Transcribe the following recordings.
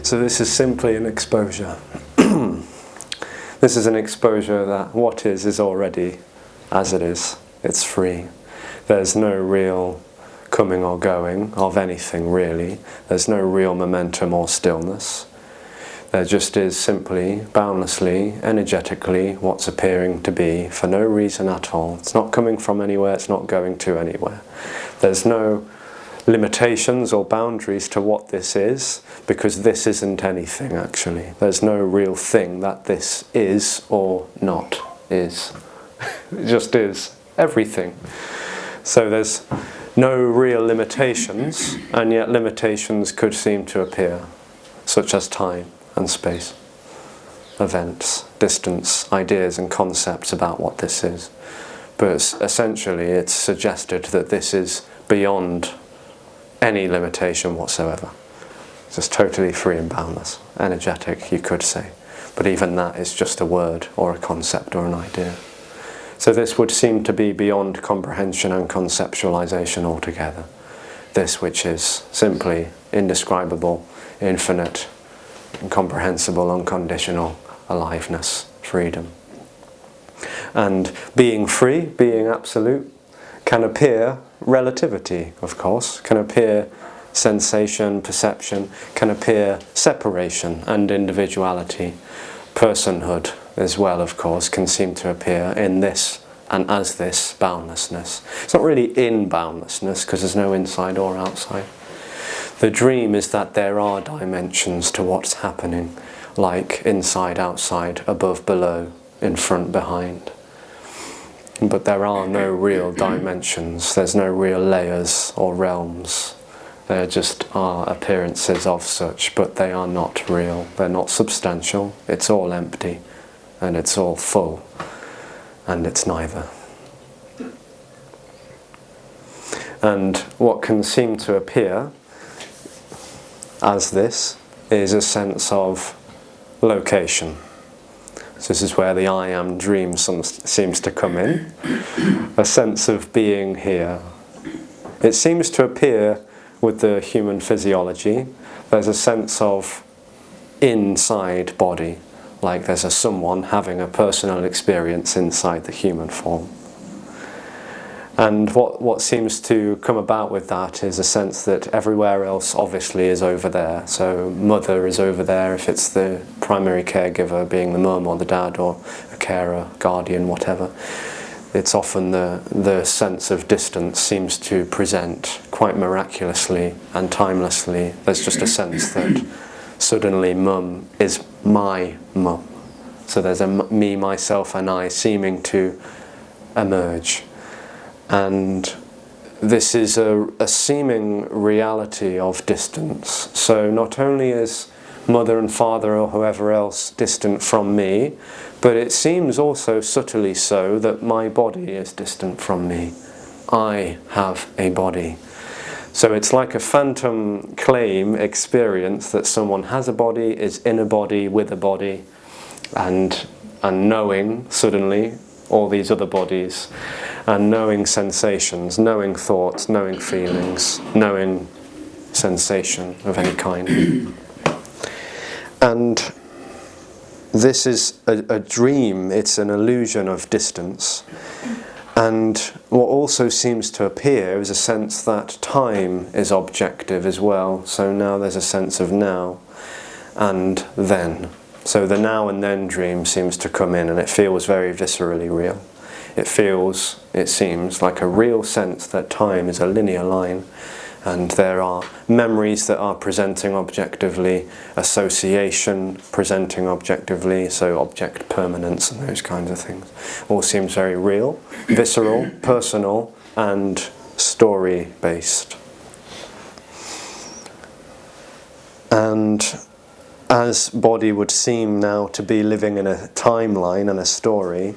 So this is simply an exposure. This is an exposure that what is already as it is. It's free. There's no real coming or going of anything really. There's no real momentum or stillness. There just is simply, boundlessly, energetically what's appearing to be for no reason at all. It's not coming from anywhere, it's not going to anywhere. There's no limitations or boundaries to what this is, because this isn't anything actually. There's no real thing that this is or not is. It just is everything. So there's no real limitations, and yet limitations could seem to appear, such as time and space, events, distance, ideas and concepts about what this is. But essentially it's suggested that this is beyond any limitation whatsoever. It's just totally free and boundless, energetic, you could say. But even that is just a word or a concept or an idea. So this would seem to be beyond comprehension and conceptualization altogether. This which is simply indescribable, infinite, incomprehensible, unconditional aliveness, freedom. And being free, being absolute, can appear relativity, of course, can appear sensation, perception, can appear separation and individuality. Personhood as well, of course, can seem to appear in this and as this boundlessness. It's not really in boundlessness because there's no inside or outside. The dream is that there are dimensions to what's happening, like inside, outside, above, below, in front, behind. But there are no real dimensions, there's no real layers or realms. There just are appearances of such, but they are not real, they're not substantial, it's all empty, and it's all full, and it's neither. And what can seem to appear as this is a sense of location. So this is where the I am dream seems to come in, a sense of being here. It seems to appear with the human physiology. There's a sense of inside body, like there's a someone having a personal experience inside the human form. And what seems to come about with that is a sense that everywhere else obviously is over there. So mother is over there if it's the primary caregiver, being the mum or the dad or a carer, guardian, whatever. It's often the sense of distance seems to present quite miraculously and timelessly. There's just a sense that suddenly mum is my mum. So there's a me, myself and I seeming to emerge. And this is a seeming reality of distance. So not only is mother and father or whoever else distant from me, but it seems also subtly so that my body is distant from me. I have a body. So it's like a phantom claim experience that someone has a body, is in a body, with a body, and knowing suddenly all these other bodies, and knowing sensations, knowing thoughts, knowing feelings, knowing sensation of any kind. And this is a dream, it's an illusion of distance. And what also seems to appear is a sense that time is objective as well. So now there's a sense of now and then. So the now and then dream seems to come in, and it feels very viscerally real. It feels, it seems, like a real sense that time is a linear line, and there are memories that are presenting objectively, association presenting objectively, so object permanence and those kinds of things. All seems very real, visceral, personal, and story-based. And as body would seem now to be living in a timeline and a story,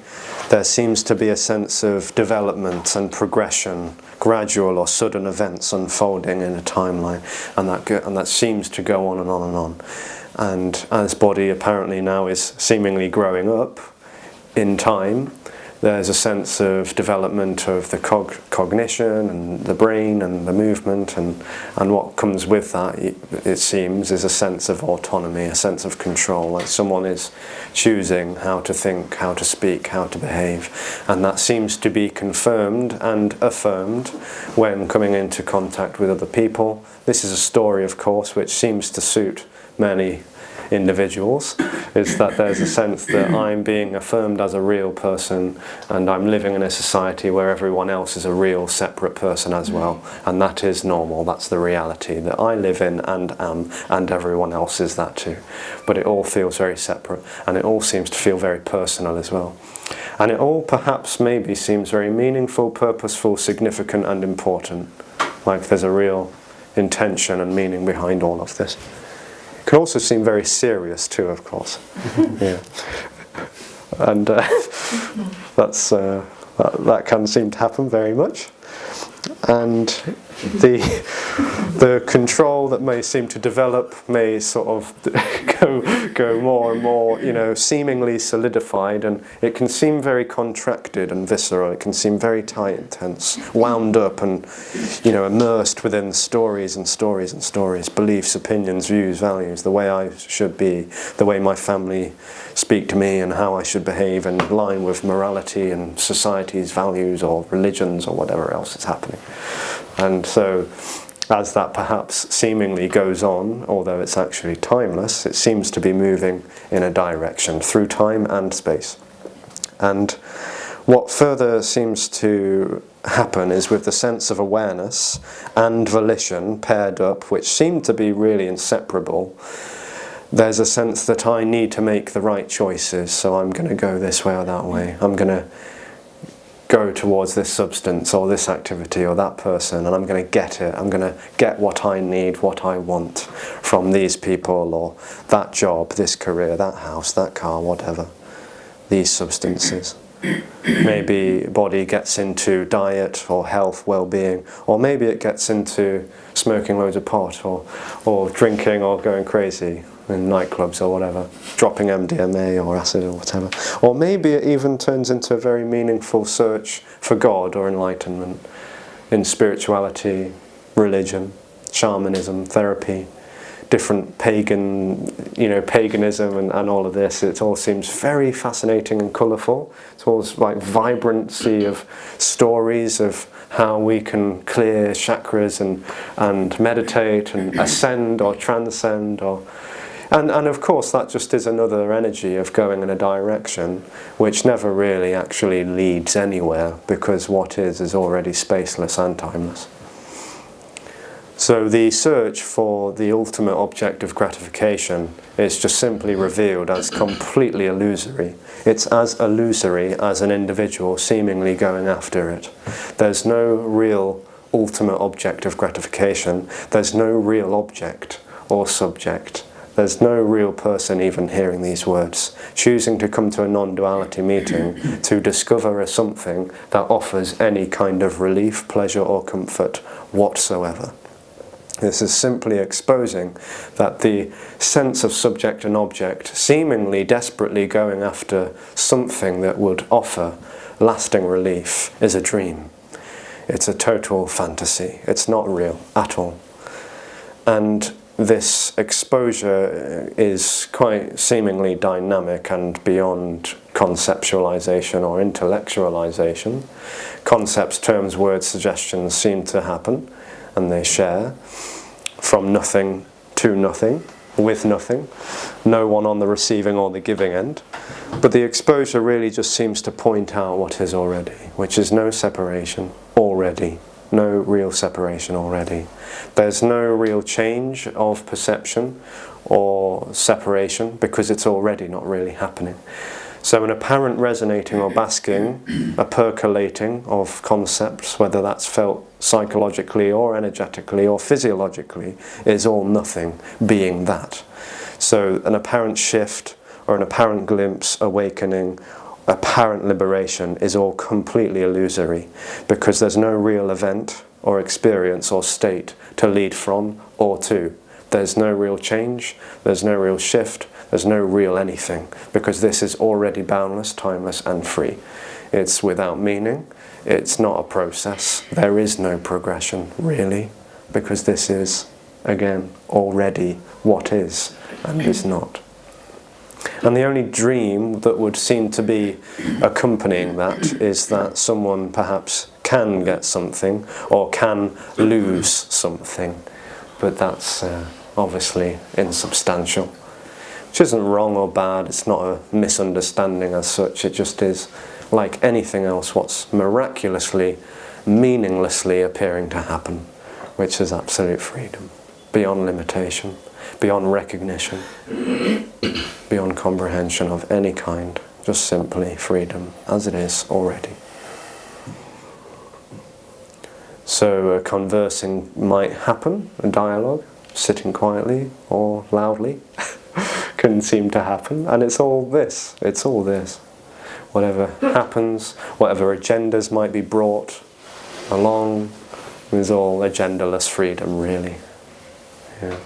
there seems to be a sense of development and progression, gradual or sudden events unfolding in a timeline, and that seems to go on and on and on. And as body apparently now is seemingly growing up in time, There's a sense of development of the cognition and the brain and the movement, and what comes with that, it seems, is a sense of autonomy, a sense of control, like someone is choosing how to think, how to speak, how to behave, and that seems to be confirmed and affirmed when coming into contact with other people. This is a story, of course, which seems to suit many individuals, is that there's a sense that I'm being affirmed as a real person, and I'm living in a society where everyone else is a real separate person as well, and that is normal. That's the reality that I live in and am, and everyone else is that too. But it all feels very separate, and it all seems to feel very personal as well. And it all perhaps maybe seems very meaningful, purposeful, significant and important, like there's a real intention and meaning behind all of this. It can also seem very serious too, of course. Yeah. And that can seem to happen very much. And the control that may seem to develop may sort of go more and more, seemingly solidified, and it can seem very contracted and visceral. It can seem very tight and tense, wound up and immersed within stories and stories and stories, beliefs, opinions, views, values, the way I should be, the way my family speak to me, and how I should behave in line with morality and society's values or religions or whatever else is happening. And so as that perhaps seemingly goes on, although it's actually timeless, it seems to be moving in a direction through time and space. And what further seems to happen is, with the sense of awareness and volition paired up, which seem to be really inseparable, there's a sense that I need to make the right choices, so I'm going to go this way or that way. I'm going to go towards this substance or this activity or that person, and I'm going to get it. I'm going to get what I need, what I want from these people or that job, this career, that house, that car, whatever, these substances. Maybe body gets into diet or health, well-being, or maybe it gets into smoking loads of pot or drinking or going crazy in nightclubs or whatever, dropping MDMA or acid or whatever. Or maybe it even turns into a very meaningful search for God or enlightenment in spirituality, religion, shamanism, therapy, different paganism and all of this. It all seems very fascinating and colourful. It's all like vibrancy of stories of how we can clear chakras and meditate and ascend or transcend and of course that just is another energy of going in a direction which never really actually leads anywhere, because what is already spaceless and timeless. So the search for the ultimate object of gratification is just simply revealed as completely illusory. It's as illusory as an individual seemingly going after it. There's no real ultimate object of gratification. There's no real object or subject. There's no real person even hearing these words, choosing to come to a non-duality meeting to discover a something that offers any kind of relief, pleasure or comfort whatsoever. This is simply exposing that the sense of subject and object, seemingly desperately going after something that would offer lasting relief, is a dream. It's a total fantasy. It's not real at all. And this exposure is quite seemingly dynamic and beyond conceptualization or intellectualization. Concepts, terms, words, suggestions seem to happen, and they share from nothing to nothing, with nothing, no one on the receiving or the giving end. But the exposure really just seems to point out what is already, which is no separation already, no real separation already. There's no real change of perception or separation because it's already not really happening. So an apparent resonating or basking, a percolating of concepts, whether that's felt psychologically or energetically or physiologically, is all nothing being that. So an apparent shift or an apparent glimpse, awakening, apparent liberation is all completely illusory because there's no real event or experience or state to lead from or to. There's no real change, there's no real shift, There's no real anything, because this is already boundless, timeless and free. It's without meaning, it's not a process, there is no progression really, because this is, again, already what is and is not. And the only dream that would seem to be accompanying that is that someone perhaps can get something or can lose something, but that's obviously insubstantial, which isn't wrong or bad. It's not a misunderstanding as such, it just is like anything else what's miraculously, meaninglessly appearing to happen, which is absolute freedom, beyond limitation, beyond recognition, beyond comprehension of any kind, just simply freedom as it is already. So conversing might happen, a dialogue, sitting quietly or loudly, can seem to happen, and it's all this, Whatever happens, whatever agendas might be brought along, is all agendaless freedom, really. Yeah.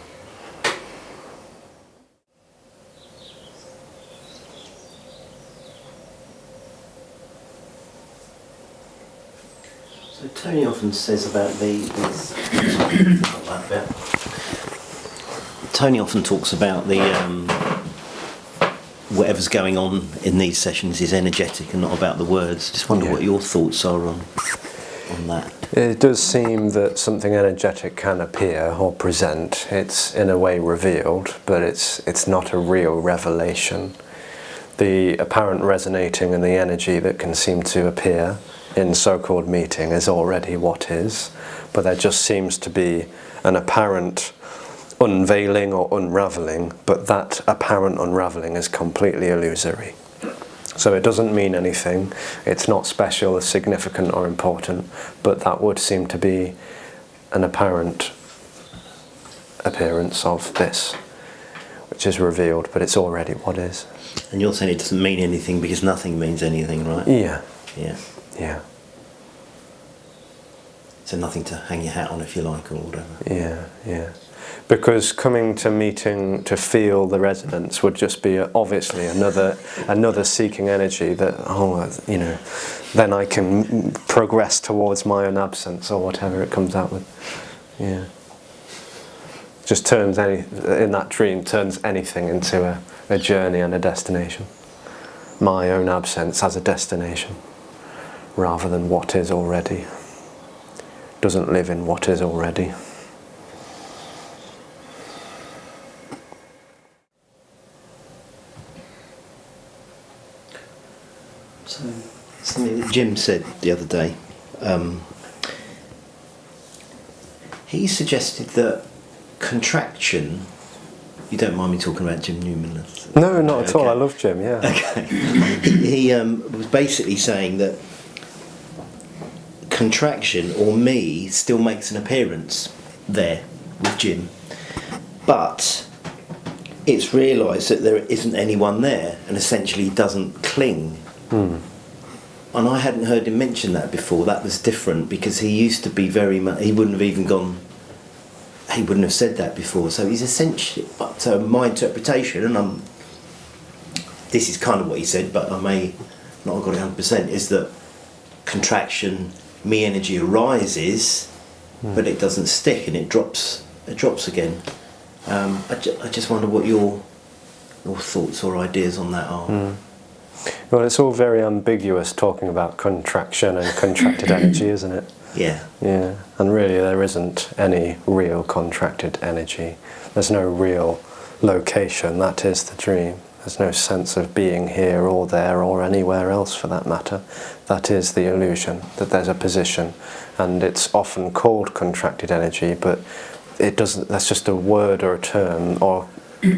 So Tony often says about Tony often talks about the whatever's going on in these sessions is energetic and not about the words. Just wonder what your thoughts are on that. It does seem that something energetic can appear or present. It's in a way revealed, but it's not a real revelation. The apparent resonating and the energy that can seem to appear in so-called meeting is already what is, but there just seems to be an apparent unveiling or unravelling, but that apparent unravelling is completely illusory. So it doesn't mean anything, it's not special or significant or important, but that would seem to be an apparent appearance of this, which is revealed, but it's already what is. And you're saying it doesn't mean anything because nothing means anything, right? Yeah. Yeah. Yeah. So nothing to hang your hat on, if you like, or whatever. Yeah, yeah. Because coming to meeting to feel the resonance would just be obviously another seeking energy that, then I can progress towards my own absence or whatever it comes out with. Yeah. Just turns in that dream turns anything into a journey and a destination. My own absence as a destination, rather than what is already. Doesn't live in what is already. So, something that Jim said the other day, he suggested that contraction, you don't mind me talking about Jim Newman? No, not at all, I love Jim, yeah. Okay. He was basically saying that contraction, or me, still makes an appearance there with Jim, but it's realised that there isn't anyone there and essentially doesn't cling. And I hadn't heard him mention that before. That was different, because he used to be very much, he wouldn't have said that before. So he's essentially, so my interpretation, and this is kind of what he said, but I may not have got it 100%, is that contraction, me energy arises, but it doesn't stick and it drops again. I just wonder what your thoughts or ideas on that are. Well, it's all very ambiguous talking about contraction and contracted energy, isn't it? Yeah. Yeah, and really there isn't any real contracted energy. There's no real location, that is the dream. There's no sense of being here or there or anywhere else for that matter. That is the illusion, that there's a position, and it's often called contracted energy, but it doesn't, that's just a word or a term or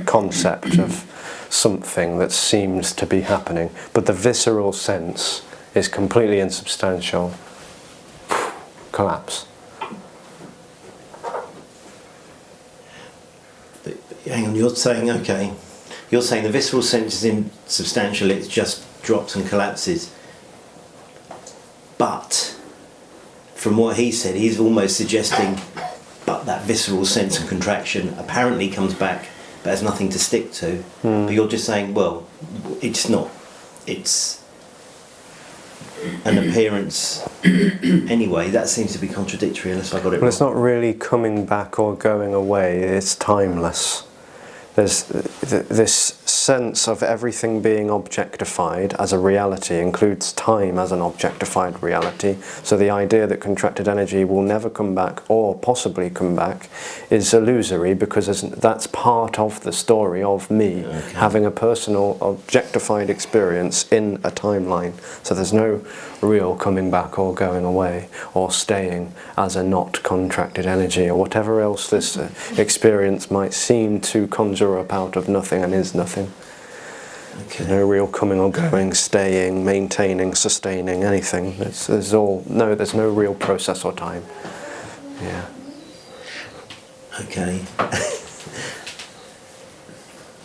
concept of something that seems to be happening, but the visceral sense is completely insubstantial. Collapse. But hang on, you're saying the visceral sense is insubstantial, it just drops and collapses, but from what he said, he's almost suggesting, but that visceral sense of contraction apparently comes back but has nothing to stick to. But you're just saying, well, it's not. It's an appearance anyway. That seems to be contradictory unless I got it wrong. Well, it's not really coming back or going away, it's timeless. There's this sense of everything being objectified as a reality includes time as an objectified reality. So the idea that contracted energy will never come back or possibly come back is illusory, because that's part of the story of me having a personal objectified experience in a timeline. So there's no real coming back or going away or staying as a not contracted energy or whatever else this experience might seem to conjure up out of nothing and is nothing. No real coming or going, staying, maintaining, sustaining, anything. There's no real process or time. Yeah. Okay.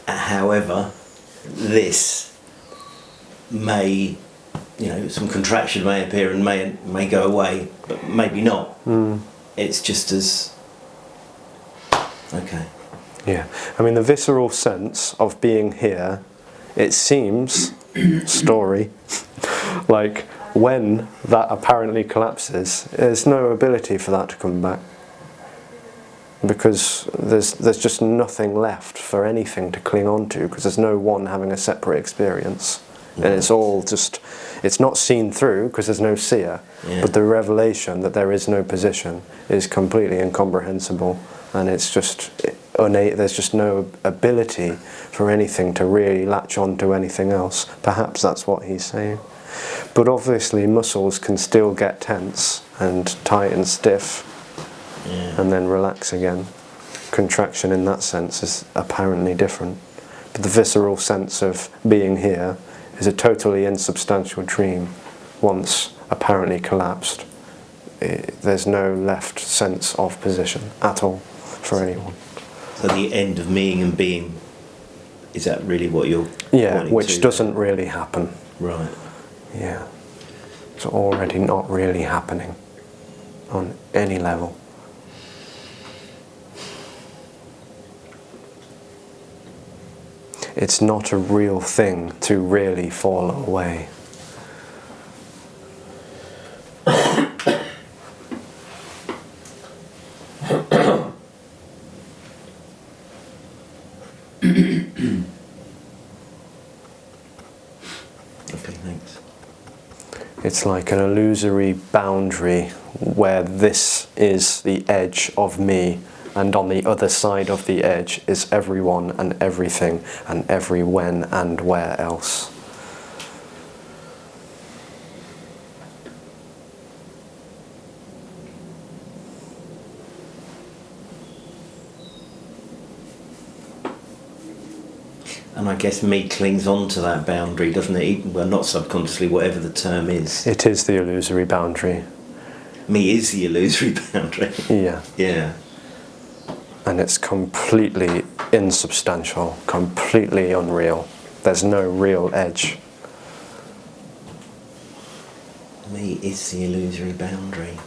However, this may, some contraction may appear and may go away, but maybe not. It's just as okay. Yeah, I mean the visceral sense of being here, it seems, story, like when that apparently collapses, there's no ability for that to come back. Because there's just nothing left for anything to cling on to, because there's no one having a separate experience. And it's all just, it's not seen through because there's no seer, but the revelation that there is no position is completely incomprehensible, and it's just there's just no ability for anything to really latch on to anything else. Perhaps that's what he's saying. But obviously muscles can still get tense and tight and stiff and then relax again. Contraction in that sense is apparently different. But the visceral sense of being here is a totally insubstantial dream. Once apparently collapsed, there's no left sense of position at all for anyone. So the end of being and being, is that really what you're which doesn't really happen. Right. Yeah. It's already not really happening on any level. It's not a real thing to really fall away. Okay, thanks. It's like an illusory boundary where this is the edge of me, and on the other side of the edge is everyone and everything and every when and where else. And I guess me clings on to that boundary, doesn't it? Well, not subconsciously, whatever the term is. It is the illusory boundary. Me is the illusory boundary. Yeah. Yeah. And it's completely insubstantial, completely unreal. There's no real edge. Me is the illusory boundary.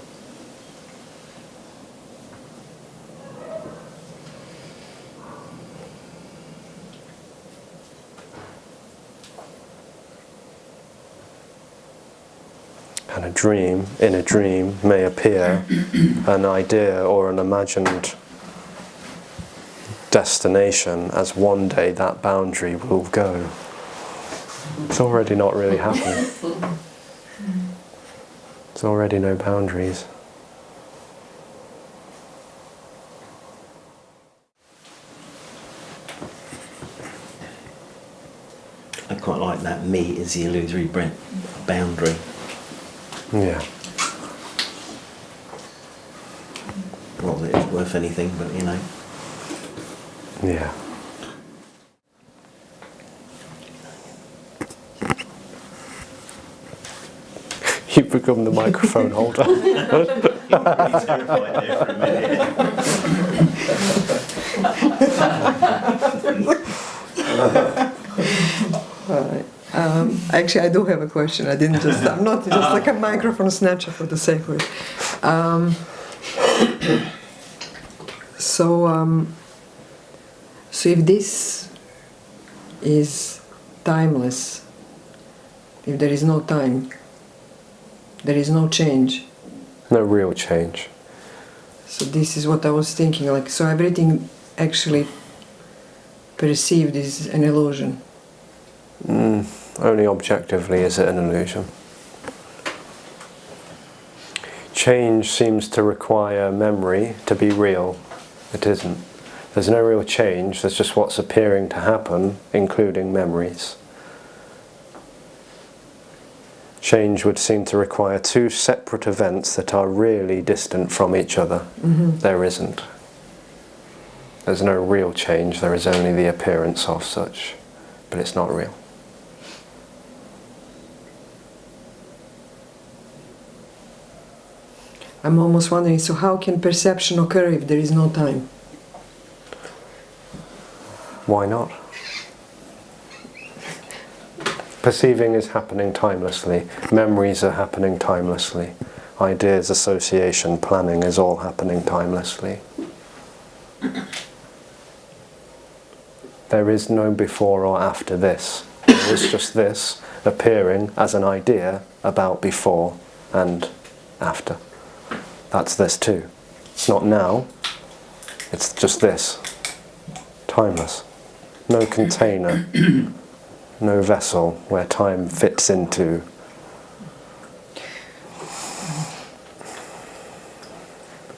And in a dream may appear an idea or an imagined destination as one day that boundary will go. It's already not really happening. There's already no boundaries. I quite like that. Me is the illusory boundary. Yeah. Not that it's worth anything, but Yeah. You've become the microphone holder. You're really terrified there for a minute. Actually, I do have a question. I'm not just like a microphone snatcher for the sake of it. So if this is timeless, if there is no time, there is no change. No real change. So this is what I was thinking, like, so everything actually perceived is an illusion. Only objectively is it an illusion. Change seems to require memory to be real. It isn't. There's no real change, there's just what's appearing to happen, including memories. Change would seem to require two separate events that are really distant from each other. There isn't. There's no real change, there is only the appearance of such, but it's not real. I'm almost wondering, so how can perception occur if there is no time? Why not? Perceiving is happening timelessly. Memories are happening timelessly. Ideas, association, planning is all happening timelessly. There is no before or after this. There is just this appearing as an idea about before and after. That's this too. It's not now. It's just this. Timeless. No container. No vessel where time fits into.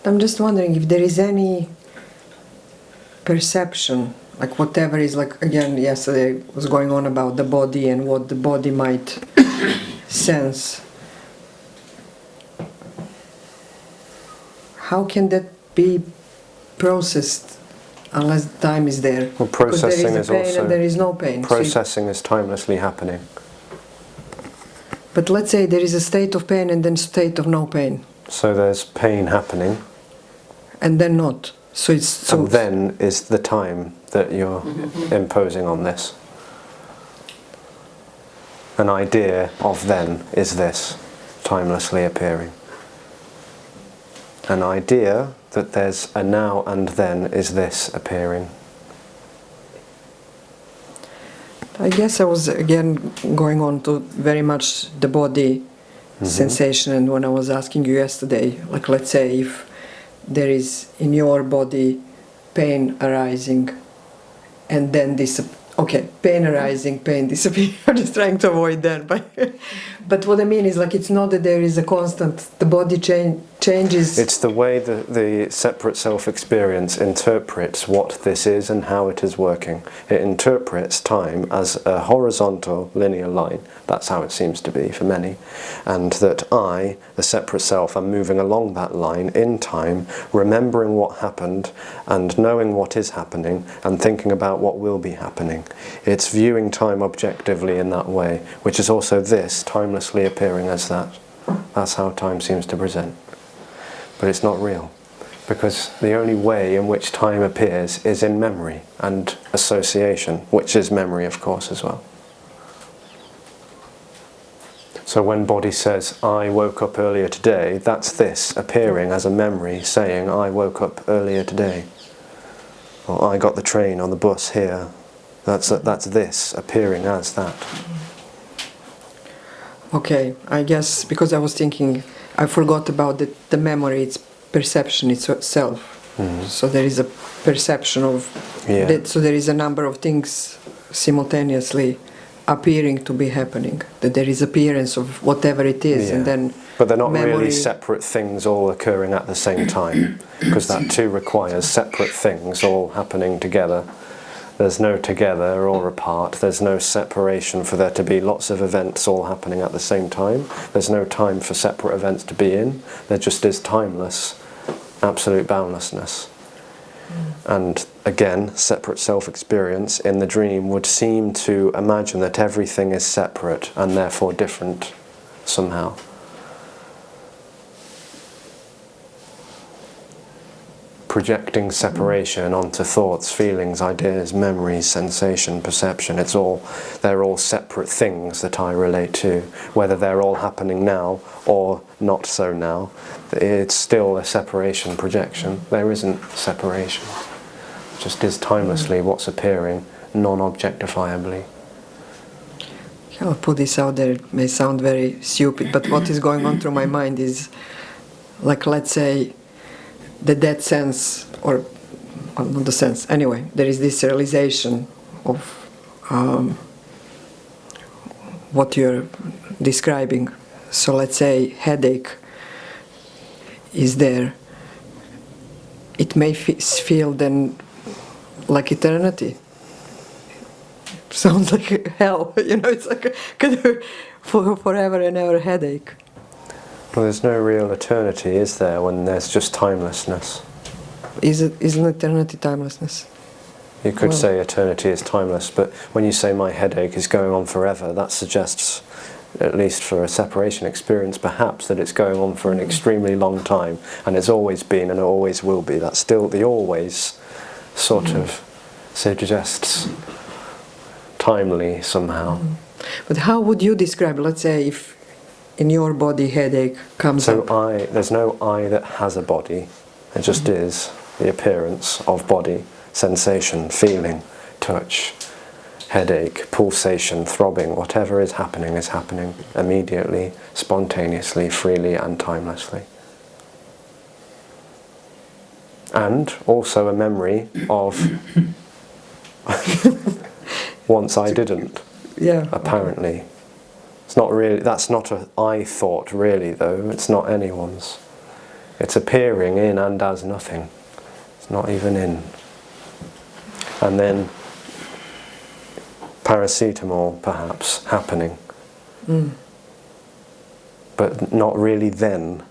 I'm just wondering if there is any perception, like whatever is, like, again, yesterday was going on about the body and what the body might sense. How can that be processed unless time is there? Well, processing because there is a pain and there is no pain. Processing is timelessly happening. But let's say there is a state of pain and then state of no pain. So there's pain happening. And then not. So it's so. And then is the time that you're imposing on this. An idea of then is this, timelessly appearing. An idea that there's a now and then is this appearing. I guess I was again going on to very much the body sensation, and when I was asking you yesterday, like, let's say if there is in your body pain arising and then pain arising, pain disappear. I'm just trying to avoid that, but what I mean is, like, it's not that there is a constant, the body changes. It's the way that the separate self-experience interprets what this is and how it is working. It interprets time as a horizontal linear line. That's how it seems to be for many. And that I, the separate self, am moving along that line in time, remembering what happened and knowing what is happening and thinking about what will be happening. It's viewing time objectively in that way, which is also this, timelessly appearing as that. That's how time seems to present. But it's not real, because the only way in which time appears is in memory and association, which is memory, of course, as well. So when body says, I woke up earlier today, that's this appearing as a memory saying, I woke up earlier today. Or I got the train on the bus here. That's this appearing as that. Okay, I guess because I was thinking, I forgot about the memory, it's perception itself. So there is a perception of that, so there is a number of things simultaneously appearing to be happening, that there is appearance of whatever it is, and then but they're not memory. really separate things all occurring at the same time, because that too requires separate things all happening together. There's no together or apart. There's no separation for there to be lots of events all happening at the same time. There's no time for separate events to be in. There just is timeless, absolute boundlessness. And again, separate self-experience in the dream would seem to imagine that everything is separate and therefore different somehow. Projecting separation onto thoughts, feelings, ideas, memories, sensation, perception, they're all separate things that I relate to. Whether they're all happening now or not so now, it's still a separation projection. There isn't separation. just is timelessly what's appearing, non-objectifiably. I'll put this out there, it may sound very stupid, but what is going on through my mind is, like, let's say, that sense, or well, not the sense, anyway, there is this realization of what you're describing. So let's say headache is there. It may feel then like eternity. Sounds like hell, it's like a kind of forever and ever headache. Well, there's no real eternity, is there, when there's just timelessness? Isn't eternity timelessness? You could say eternity is timeless, but when you say my headache is going on forever, that suggests, at least for a separation experience, perhaps that it's going on for an extremely long time, and it's always been and it always will be. That's still the always sort of suggests timely somehow. But how would you describe, let's say, if in your body headache comes up? There's no I that has a body. It just is the appearance of body, sensation, feeling, touch, headache, pulsation, throbbing. Whatever is happening immediately, spontaneously, freely and timelessly. And also a memory of once I didn't. Yeah. Apparently. It's not really, that's not a I thought really though, it's not anyone's. It's appearing in and as nothing. It's not even in. And then paracetamol perhaps happening. But not really then.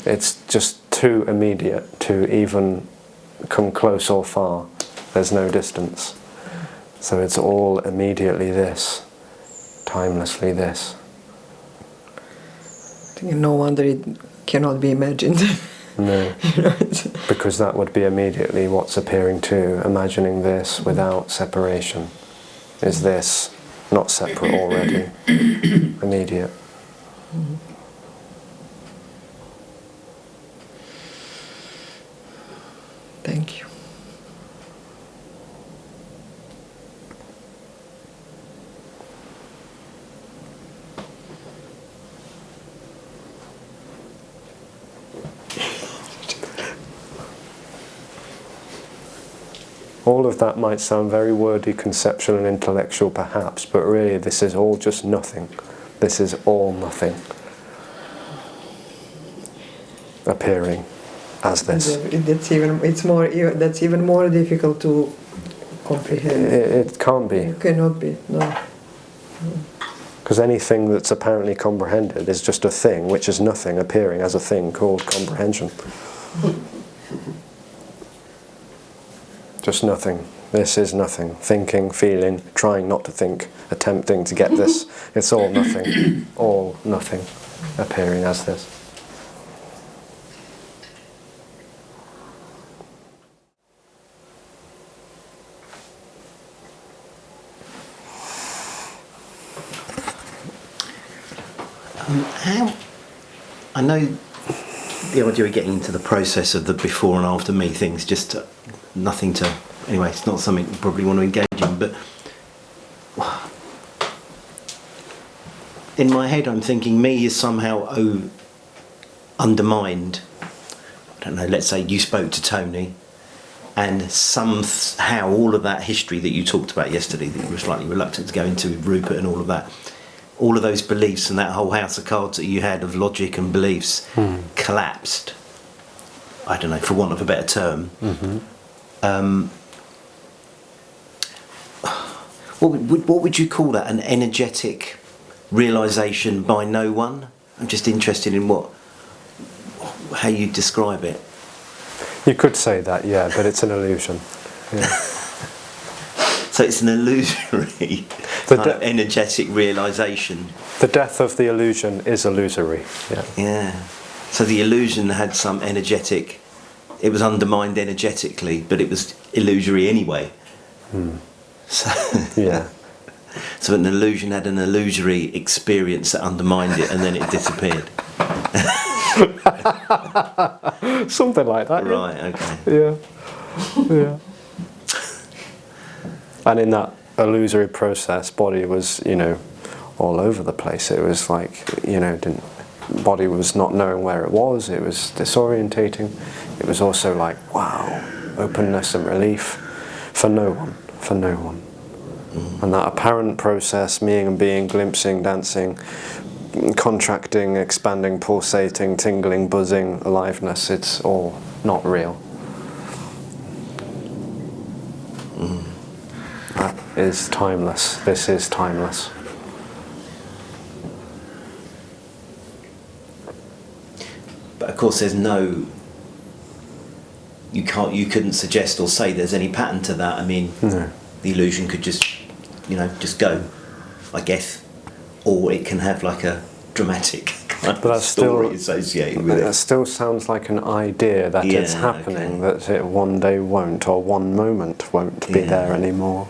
It's just too immediate to even come close or far. There's no distance. So it's all immediately this, timelessly this. I think no wonder it cannot be imagined. No, because that would be immediately what's appearing too. Imagining this without separation. Is this not separate already? Immediate. Thank you. All of that might sound very wordy, conceptual and intellectual perhaps, but really this is all just nothing. This is all nothing. Appearing as this. That's even more difficult to comprehend. It can't be. It cannot be, no. Because anything that's apparently comprehended is just a thing, which is nothing, appearing as a thing called comprehension. Just nothing. This is nothing. Thinking, feeling, trying not to think, attempting to get this. It's all nothing. All nothing. Appearing as this. I know the idea of getting into the process of the before and after me things, just nothing to, anyway, it's not something you probably want to engage in, but in my head I'm thinking me is somehow undermined. I don't know, let's say you spoke to Tony and somehow all of that history that you talked about yesterday that you were slightly reluctant to go into with Rupert and all of that, all of those beliefs and that whole house of cards that you had of logic and beliefs collapsed, I don't know, for want of a better term. What would you call that? An energetic realisation by no one? I'm just interested in how you describe it. You could say that, yeah, but it's an illusion. Yeah. So it's an illusory energetic realisation. The death of the illusion is illusory. Yeah. Yeah. So the illusion had some energetic. It was undermined energetically, but it was illusory anyway. So, yeah. So an illusion had an illusory experience that undermined it, and then it disappeared. Something like that. Right, okay. Yeah. Yeah. And in that illusory process, body was, all over the place. It was like, body was not knowing where it was. It was disorientating. It was also like, wow, openness and relief for no one. And that apparent process, meing and being, glimpsing, dancing, contracting, expanding, pulsating, tingling, buzzing, aliveness, it's all not real. That is timeless. This is timeless. But of course there's no, you couldn't suggest or say there's any pattern to that. I mean, No. The illusion could just go, I guess, or it can have like a dramatic kind But of that's story still, associated with that it. still sounds like an idea that Yeah, it's happening, okay. that it one day won't, or one moment won't be Yeah. there anymore.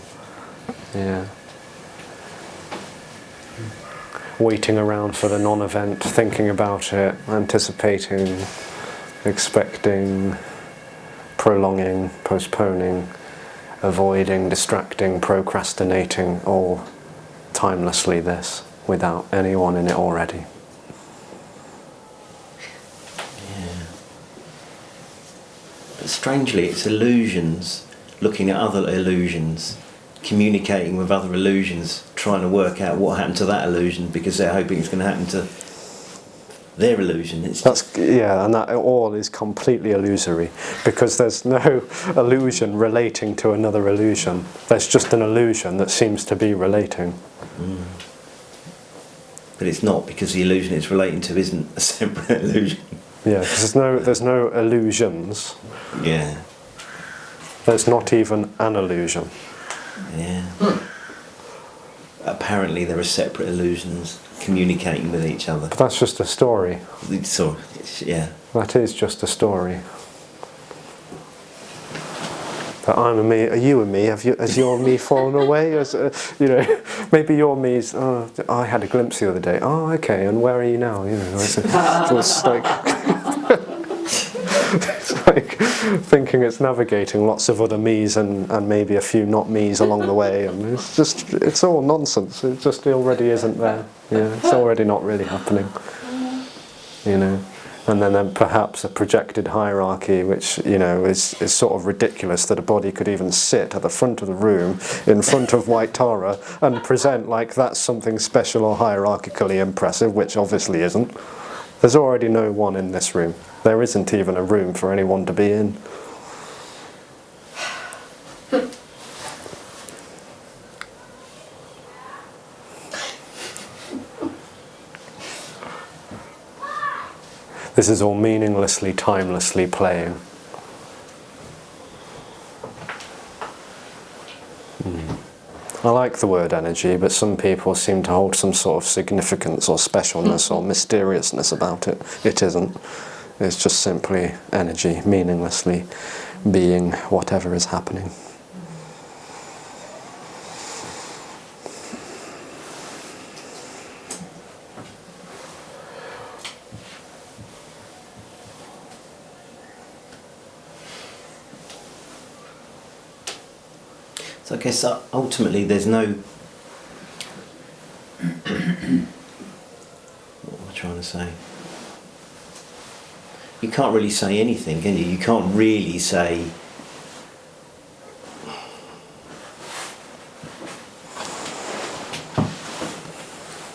Yeah. Waiting around for the non-event, thinking about it, anticipating, expecting, prolonging, postponing, avoiding, distracting, procrastinating, all timelessly this, without anyone in it already. But strangely, it's illusions, looking at other illusions, communicating with other illusions, trying to work out what happened to that illusion because they're hoping it's going to happen to their illusion. It's And that all is completely illusory, because there's no illusion relating to another illusion. There's just an illusion that seems to be relating. But it's not, because the illusion it's relating to isn't a separate illusion. Yeah, because there's no illusions. Yeah, There's not even an illusion. yeah. Apparently there are separate illusions communicating with each other. But that's just a story. So, yeah. That is just a story. That I'm a me, are you a me? Has your me fallen away? Maybe your me's, oh, I had a glimpse the other day. Oh, okay, and where are you now? It's like, it's like thinking it's navigating lots of other me's and maybe a few not me's along the way, and it's all nonsense. It just already isn't there. Yeah, it's already not really happening. And then perhaps a projected hierarchy, which is sort of ridiculous, that a body could even sit at the front of the room in front of white Tara and present like that's something special or hierarchically impressive, which obviously isn't. There's already no one in this room. There isn't even a room for anyone to be in. This is all meaninglessly, timelessly playing. I like the word energy, but some people seem to hold some sort of significance or specialness or mysteriousness about it. It isn't. It's just simply energy, meaninglessly being whatever is happening. So I guess ultimately there's no... What am I trying to say? You can't really say anything, can you? You can't really say...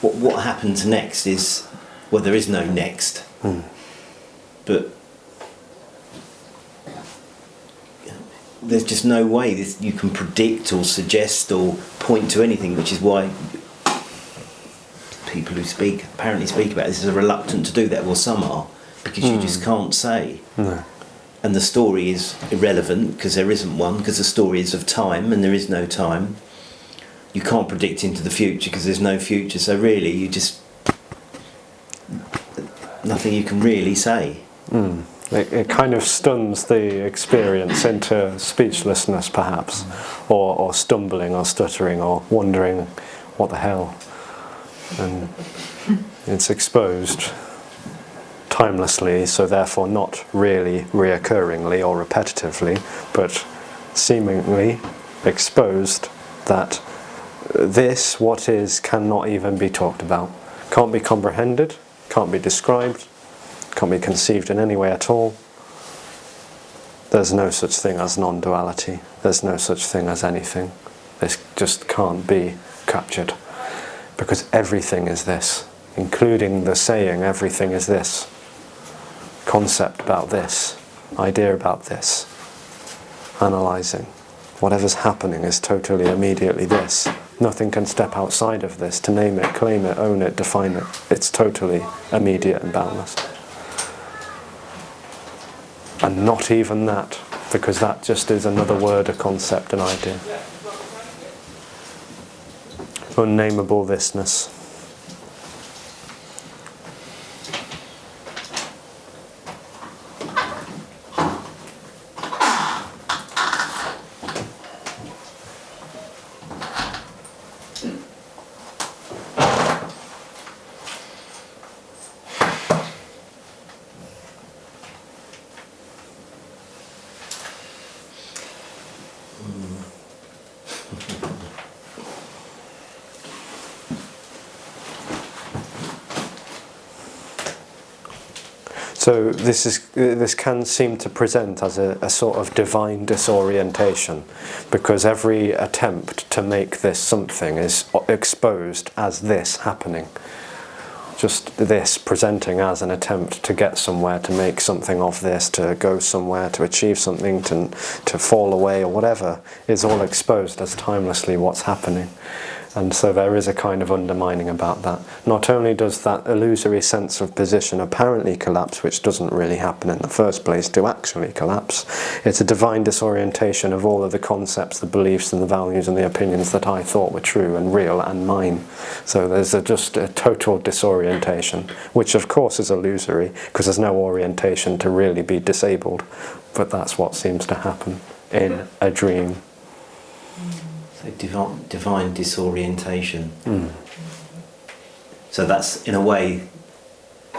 What happens next is... Well, there is no next. But... There's just no way you can predict or suggest or point to anything, which is why people who apparently speak about this are reluctant to do that. Well, some are, because you just can't say. No. And the story is irrelevant because there isn't one, because the story is of time and there is no time. You can't predict into the future because there's no future. So really, nothing you can really say. It kind of stuns the experience into speechlessness, perhaps, or stumbling or stuttering or wondering what the hell. And it's exposed timelessly, so therefore not really reoccurringly or repetitively, but seemingly exposed that this, what is, cannot even be talked about, can't be comprehended, can't be described, can't be conceived in any way at all. There's no such thing as non-duality. There's no such thing as anything. This just can't be captured, because everything is this, including the saying everything is this, concept about this, idea about this, analysing. Whatever's happening is totally immediately this. Nothing can step outside of this to name it, claim it, own it, define it. It's totally immediate and boundless. And not even that, because that just is another word, a concept, an idea. Unnameable thisness. So this can seem to present as a sort of divine disorientation, because every attempt to make this something is exposed as this happening. Just this presenting as an attempt to get somewhere, to make something of this, to go somewhere, to achieve something, to fall away or whatever, is all exposed as timelessly what's happening. And so there is a kind of undermining about that. Not only does that illusory sense of position apparently collapse, which doesn't really happen in the first place, to actually collapse, it's a divine disorientation of all of the concepts, the beliefs and the values and the opinions that I thought were true and real and mine. So there's just a total disorientation, which of course is illusory, because there's no orientation to really be disabled. But that's what seems to happen in a dream. So divine disorientation. So that's, in a way,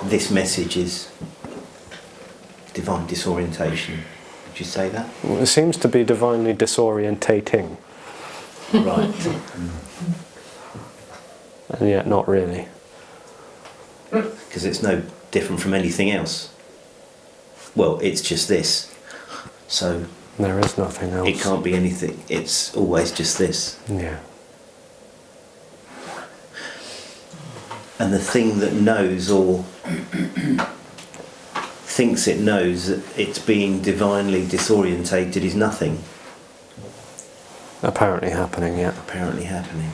this message is divine disorientation. Would you say that? Well, it seems to be divinely disorientating. Right. And yet not really. Because it's no different from anything else. Well, it's just this. So there is nothing else. it can't be anything. It's always just this. Yeah. And the thing that knows or thinks it knows that it's being divinely disorientated is nothing. Apparently happening, yeah. Apparently happening.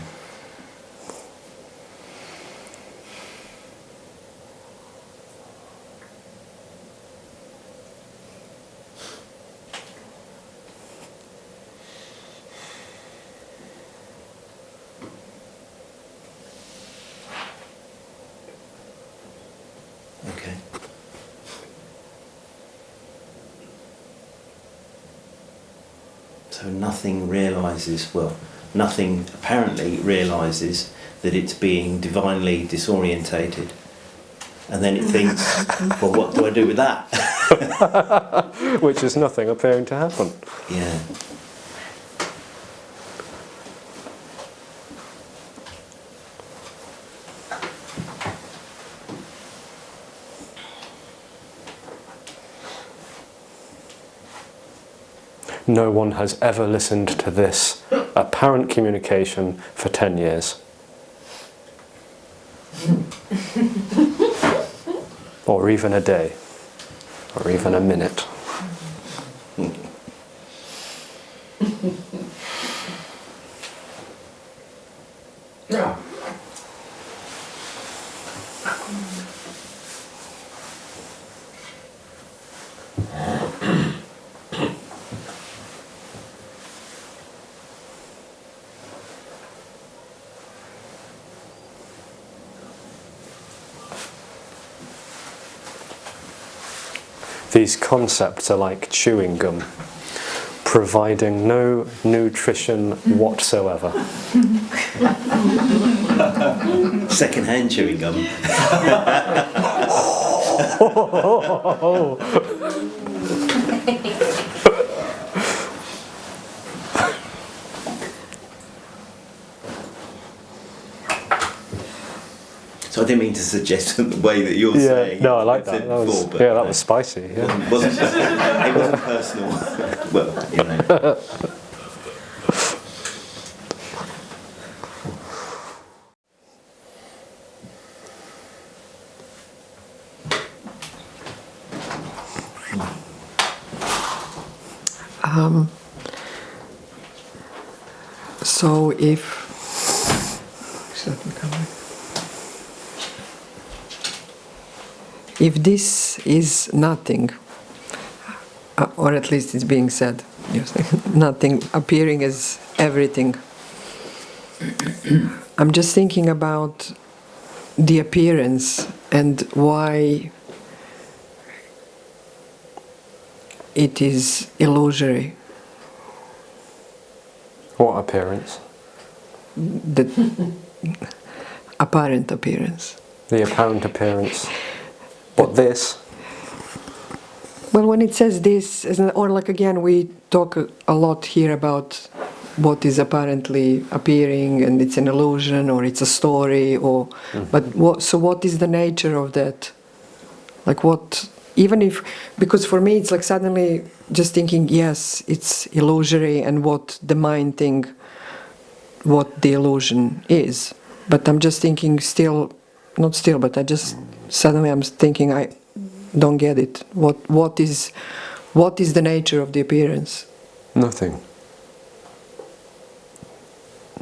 Okay. So nothing realises, well, nothing apparently realises that it's being divinely disorientated. And then it thinks, well, what do I do with that? Which is nothing appearing to happen. Yeah. No one has ever listened to this apparent communication for 10 years. Or even a day. Or even a minute. These concepts are like chewing gum, providing no nutrition whatsoever. Second-hand chewing gum. So I didn't mean to suggest the way that you're saying. No, I it, like said that. That was, before, but, yeah, that was spicy. Yeah. It wasn't personal. Well, you know. So if this is nothing, or at least it's being said, nothing appearing as everything, I'm just thinking about the appearance and why it is illusory. What appearance? The apparent appearance. The apparent appearance. What, this? Well, when it says this, or like again, we talk a lot here about what is apparently appearing, and it's an illusion, or it's a story, or. But what is the nature of that? Like what? Even if, because for me it's like suddenly just thinking, yes, it's illusory, and what the mind think, what the illusion is. But I'm just thinking but I just suddenly I'm thinking I don't get it. What is the nature of the appearance? Nothing.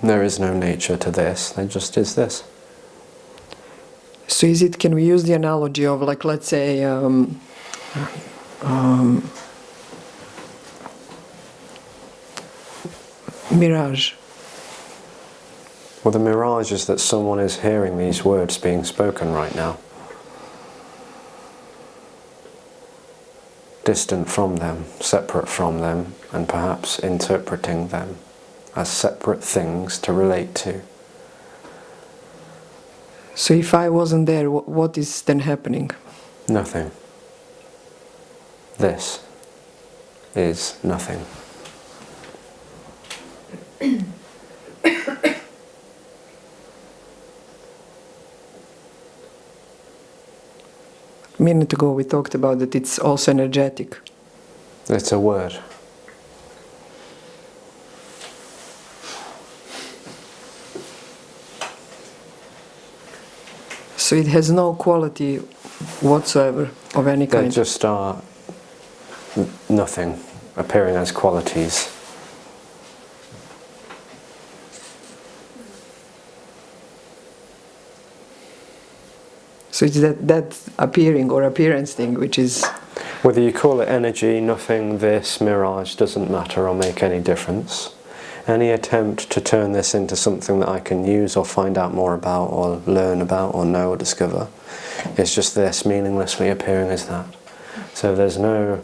There is no nature to this. There just is this. So can we use the analogy of, like, let's say mirage? Well, the mirage is that someone is hearing these words being spoken right now. Distant from them, separate from them, and perhaps interpreting them as separate things to relate to. So if I wasn't there, what is then happening? Nothing. This is nothing. A minute ago we talked about that it's also energetic. It's a word. So it has no quality whatsoever of any They kind. just are nothing, appearing as qualities. So it's that appearing or appearance thing which is... Whether you call it energy, nothing, this, mirage, doesn't matter or make any difference. Any attempt to turn this into something that I can use or find out more about or learn about or know or discover is just this, meaninglessly appearing as that. So there's no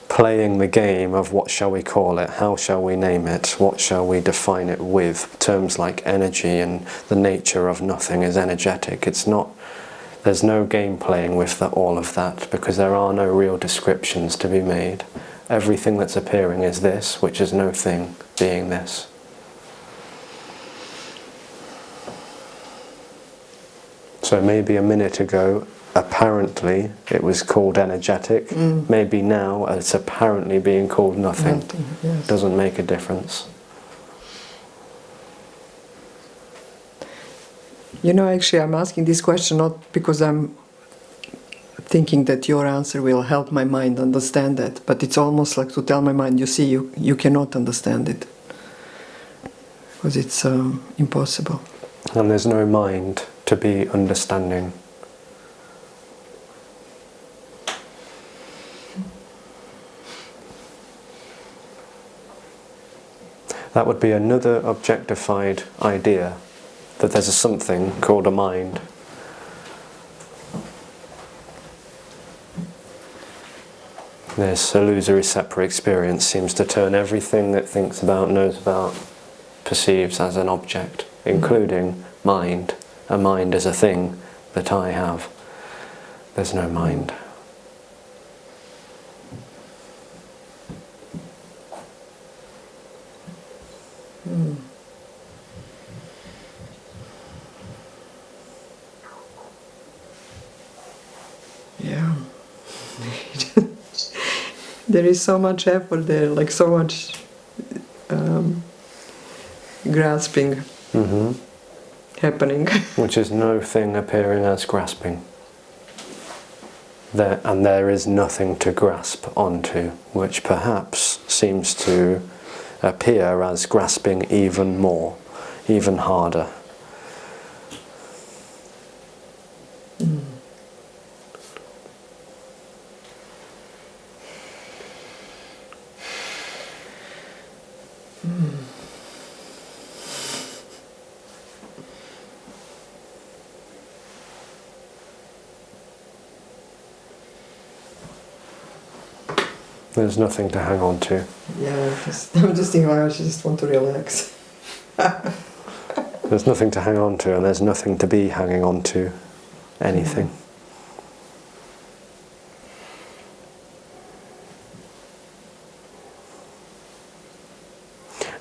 playing the game of what shall we call it, how shall we name it, what shall we define it with. Terms like energy and the nature of nothing is energetic. It's not. There's no game playing with all of that, because there are no real descriptions to be made. Everything that's appearing is this, which is no thing being this. So maybe a minute ago, apparently it was called energetic. Maybe now it's apparently being called nothing. Yes. Doesn't make a difference. You know, actually I'm asking this question not because I'm thinking that your answer will help my mind understand that, but it's almost like to tell my mind, you see, you cannot understand it. Because it's impossible. And there's no mind to be understanding. That would be another objectified idea, that there's a something called a mind. This illusory separate experience seems to turn everything that thinks about, knows about, perceives as an object, including mind. A mind is a thing that I have. there's no mind. Yeah. There is so much effort there, like so much grasping happening. Which is no thing appearing as grasping. And there is nothing to grasp onto, which perhaps seems to appear as grasping even more, even harder. There's nothing to hang on to. Yeah, I'm just thinking, I just want to relax. There's nothing to hang on to, and there's nothing to be hanging on to anything.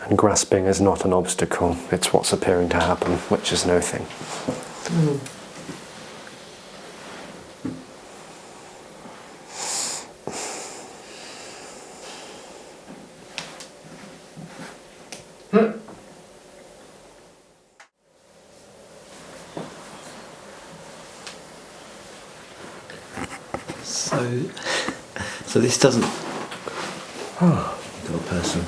And grasping is not an obstacle, it's what's appearing to happen, which is no thing. So this doesn't. Oh, got a person.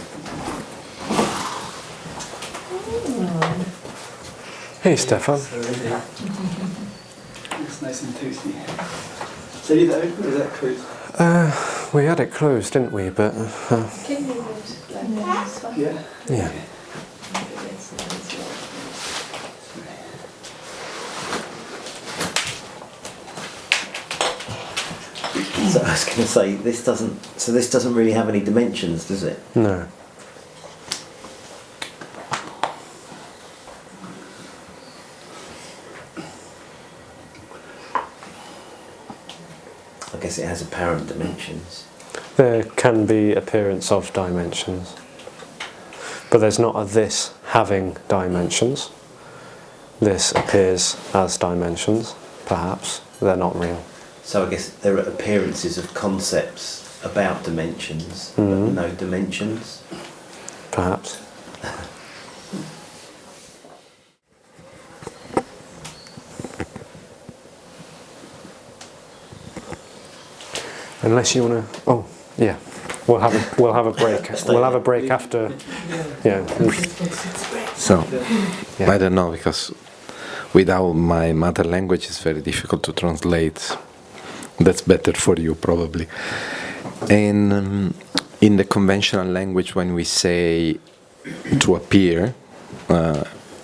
Hey, Stefan. It's nice and toasty. So leave that open or is that closed? We had it closed, didn't we? But Can you leave it like this one? Yeah. yeah. So I was going to say this doesn't. So this doesn't really have any dimensions, does it? No. I guess it has apparent dimensions. There can be appearance of dimensions, but there's not a this having dimensions. This appears as dimensions, perhaps. They're not real. So I guess there are appearances of concepts about dimensions, but no dimensions. Perhaps. Unless you want to. Oh, yeah. We'll have a break. We'll have a break after. Yeah. So, Yeah. I don't know, because without my mother language it's very difficult to translate. That's better for you, probably. And in the conventional language, when we say to appear,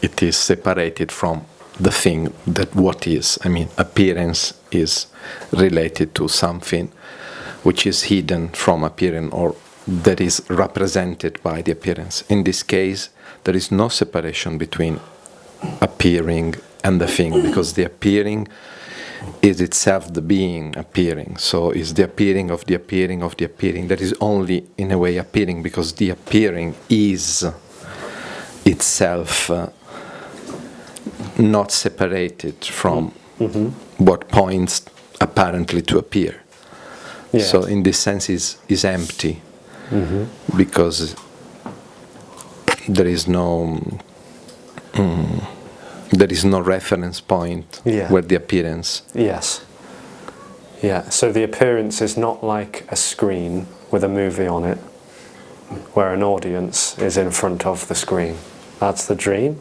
it is separated from the thing that what is. I mean, appearance is related to something which is hidden from appearing or that is represented by the appearance. In this case, there is no separation between appearing and the thing, because the appearing is itself the being appearing. So it's the appearing of the appearing of the appearing that is only in a way appearing, because the appearing is itself not separated from what points apparently to appear. Yeah. So in this sense is empty, because there is no reference point where the appearance. Yes. Yeah. So the appearance is not like a screen with a movie on it, where an audience is in front of the screen. That's the dream.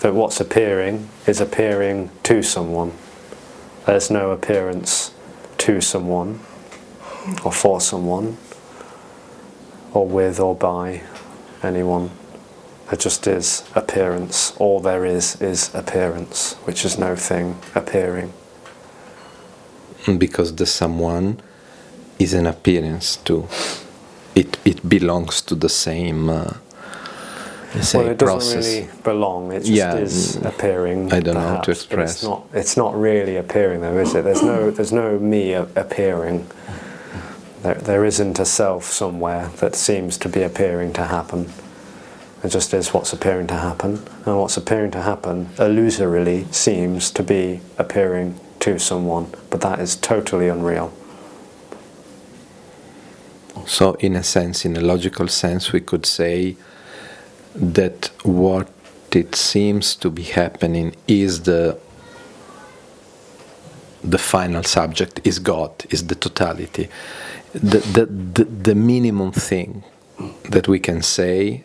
That what's appearing is appearing to someone. There's no appearance to someone, or for someone, or with or by anyone. There just is appearance. All there is appearance, which is no thing appearing. Because the someone is an appearance too. It belongs to the same. let's say, well, it doesn't process. really belong. It just is appearing. I don't know how to perhaps, but express. It's not really appearing, though, is it? There's no me appearing. There isn't a self somewhere that seems to be appearing to happen. It just is what's appearing to happen, and what's appearing to happen illusorily seems to be appearing to someone, but that is totally unreal. So, in a sense, in a logical sense, we could say that what it seems to be happening is the final subject, is God, is the totality. The minimum thing that we can say,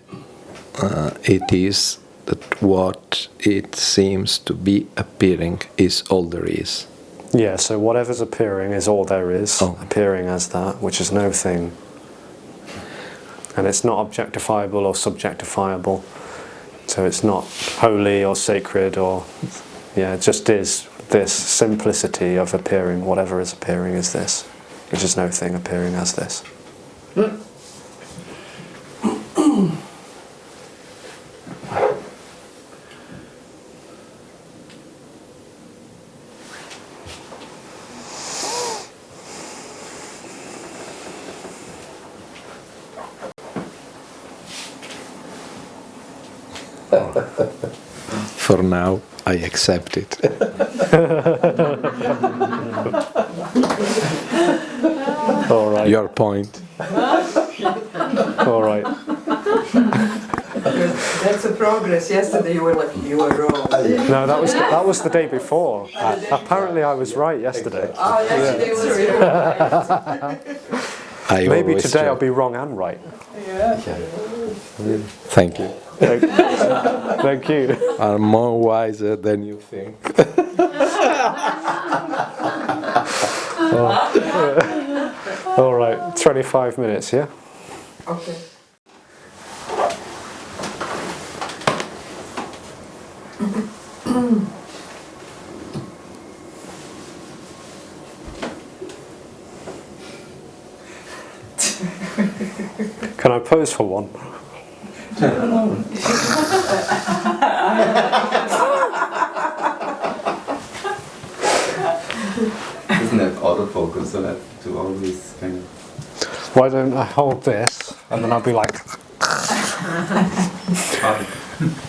it is that what it seems to be appearing is all there is. Yeah, so whatever's appearing is all there is, Oh. appearing as that, which is no thing. And it's not objectifiable or subjectifiable. So it's not holy or sacred or... Yeah, it just is this simplicity of appearing. Whatever is appearing is this, which is no thing appearing as this. For now, I accept it. All right. Your point. All right. That's a progress. Yesterday you were like, you were wrong. No, that was the day before. Apparently, I was right yesterday. Oh, yesterday was right. I Maybe always today try. I'll be wrong and right. Thank you. Thank you. Are more wiser than you think. All right, 25 minutes, yeah? Okay. Can I pose for one? Doesn't have autofocus, so I have to always kind of... Why don't I hold this and then I'll be like...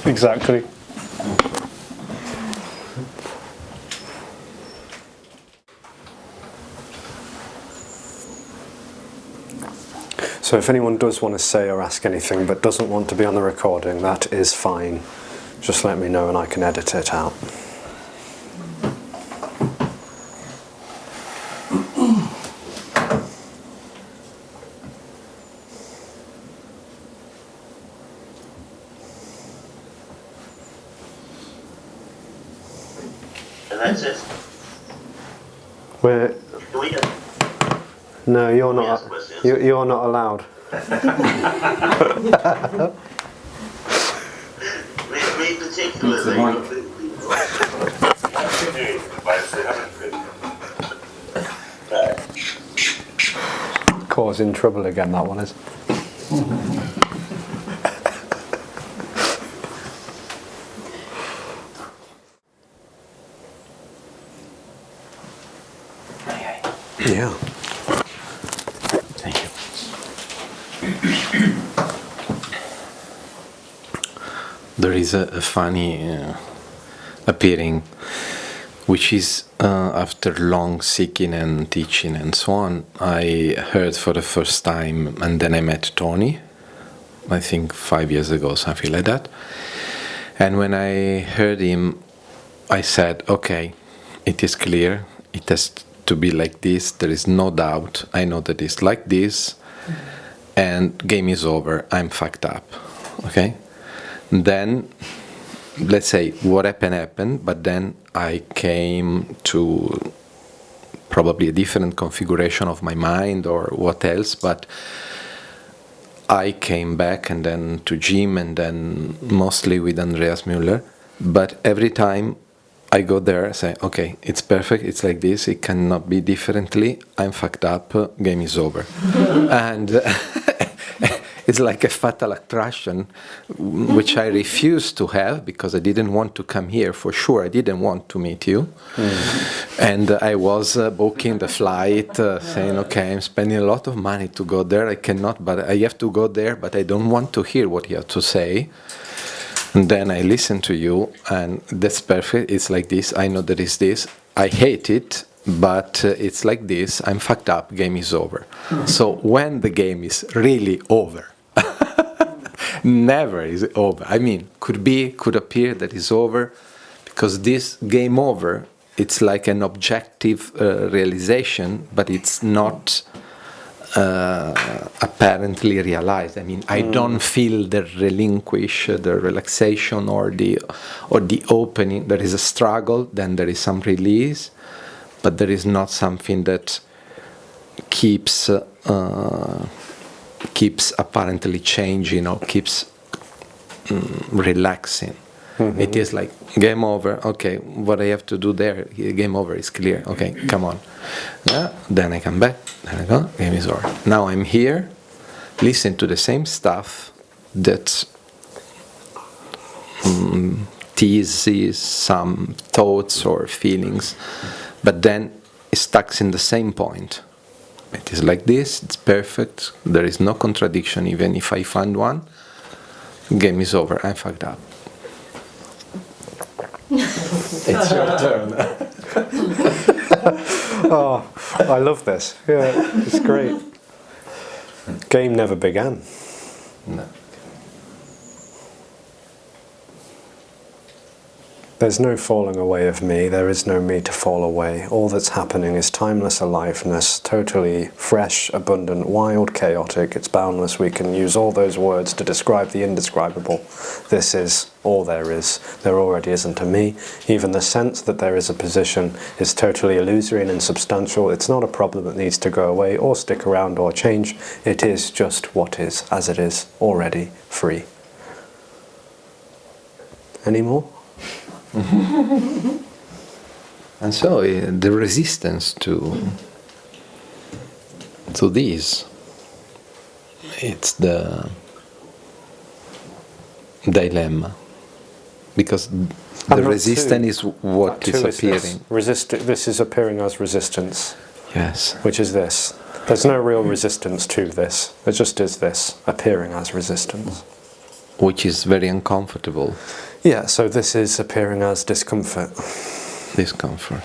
Exactly. So if anyone does want to say or ask anything but doesn't want to be on the recording, that is fine. Just let me know and I can edit it out. Alexis, We're... do we No, you're not. ask questions? You're not allowed. Me particularly. Causing trouble again, that one is. Yeah. Thank you. There is a funny appearing, which is after long seeking and teaching and so on, I heard for the first time, and then I met Tony, I think 5 years ago, something like that. And when I heard him, I said, okay, it is clear, it has to be like this, there is no doubt, I know that it's like this, and game is over, I'm fucked up, okay? Then, let's say, what happened, but then I came to probably a different configuration of my mind or what else, but I came back and then to Jim and then mostly with Andreas Müller, but every time I go there, I say, okay, it's perfect, it's like this, it cannot be differently, I'm fucked up, game is over. And It's like a fatal attraction, which I refused to have because I didn't want to come here. For sure, I didn't want to meet you. And I was booking the flight, saying, okay, I'm spending a lot of money to go there. I cannot, but I have to go there, but I don't want to hear what you have to say. And then I listen to you, and that's perfect. It's like this. I know there is this. I hate it, but it's like this. I'm fucked up. Game is over. So when the game is really over, never is over. I mean, could appear that it's over, because this game over, it's like an objective realization, but it's not apparently realized. I mean, I don't feel the relinquish, the relaxation, or the opening. There is a struggle, then there is some release, but there is not something that keeps apparently changing or keeps relaxing. It is like game over. Okay, what I have to do there? Game over is clear. Okay, come on. Then I come back. Then I go. Game is over. Now I'm here, listen to the same stuff that teases some thoughts or feelings, but then it stuck in the same point. It is like this. It's perfect. There is no contradiction. Even if I find one, game is over. I'm fucked up. It's your turn. Oh, I love this. Yeah, it's great. Game never began. No. There's no falling away of me, there is no me to fall away. All that's happening is timeless aliveness, totally fresh, abundant, wild, chaotic, it's boundless. We can use all those words to describe the indescribable. This is all there is. There already isn't a me. Even the sense that there is a position is totally illusory and insubstantial. It's not a problem that needs to go away or stick around or change. It is just what is, as it is, already free. Any more? And so the resistance to this, it's the dilemma, because the resistance is what is appearing. This is appearing as resistance. Yes. Which is this. There's no real resistance to this. It just is this, appearing as resistance. Which is very uncomfortable. Yeah, so this is appearing as discomfort. Discomfort.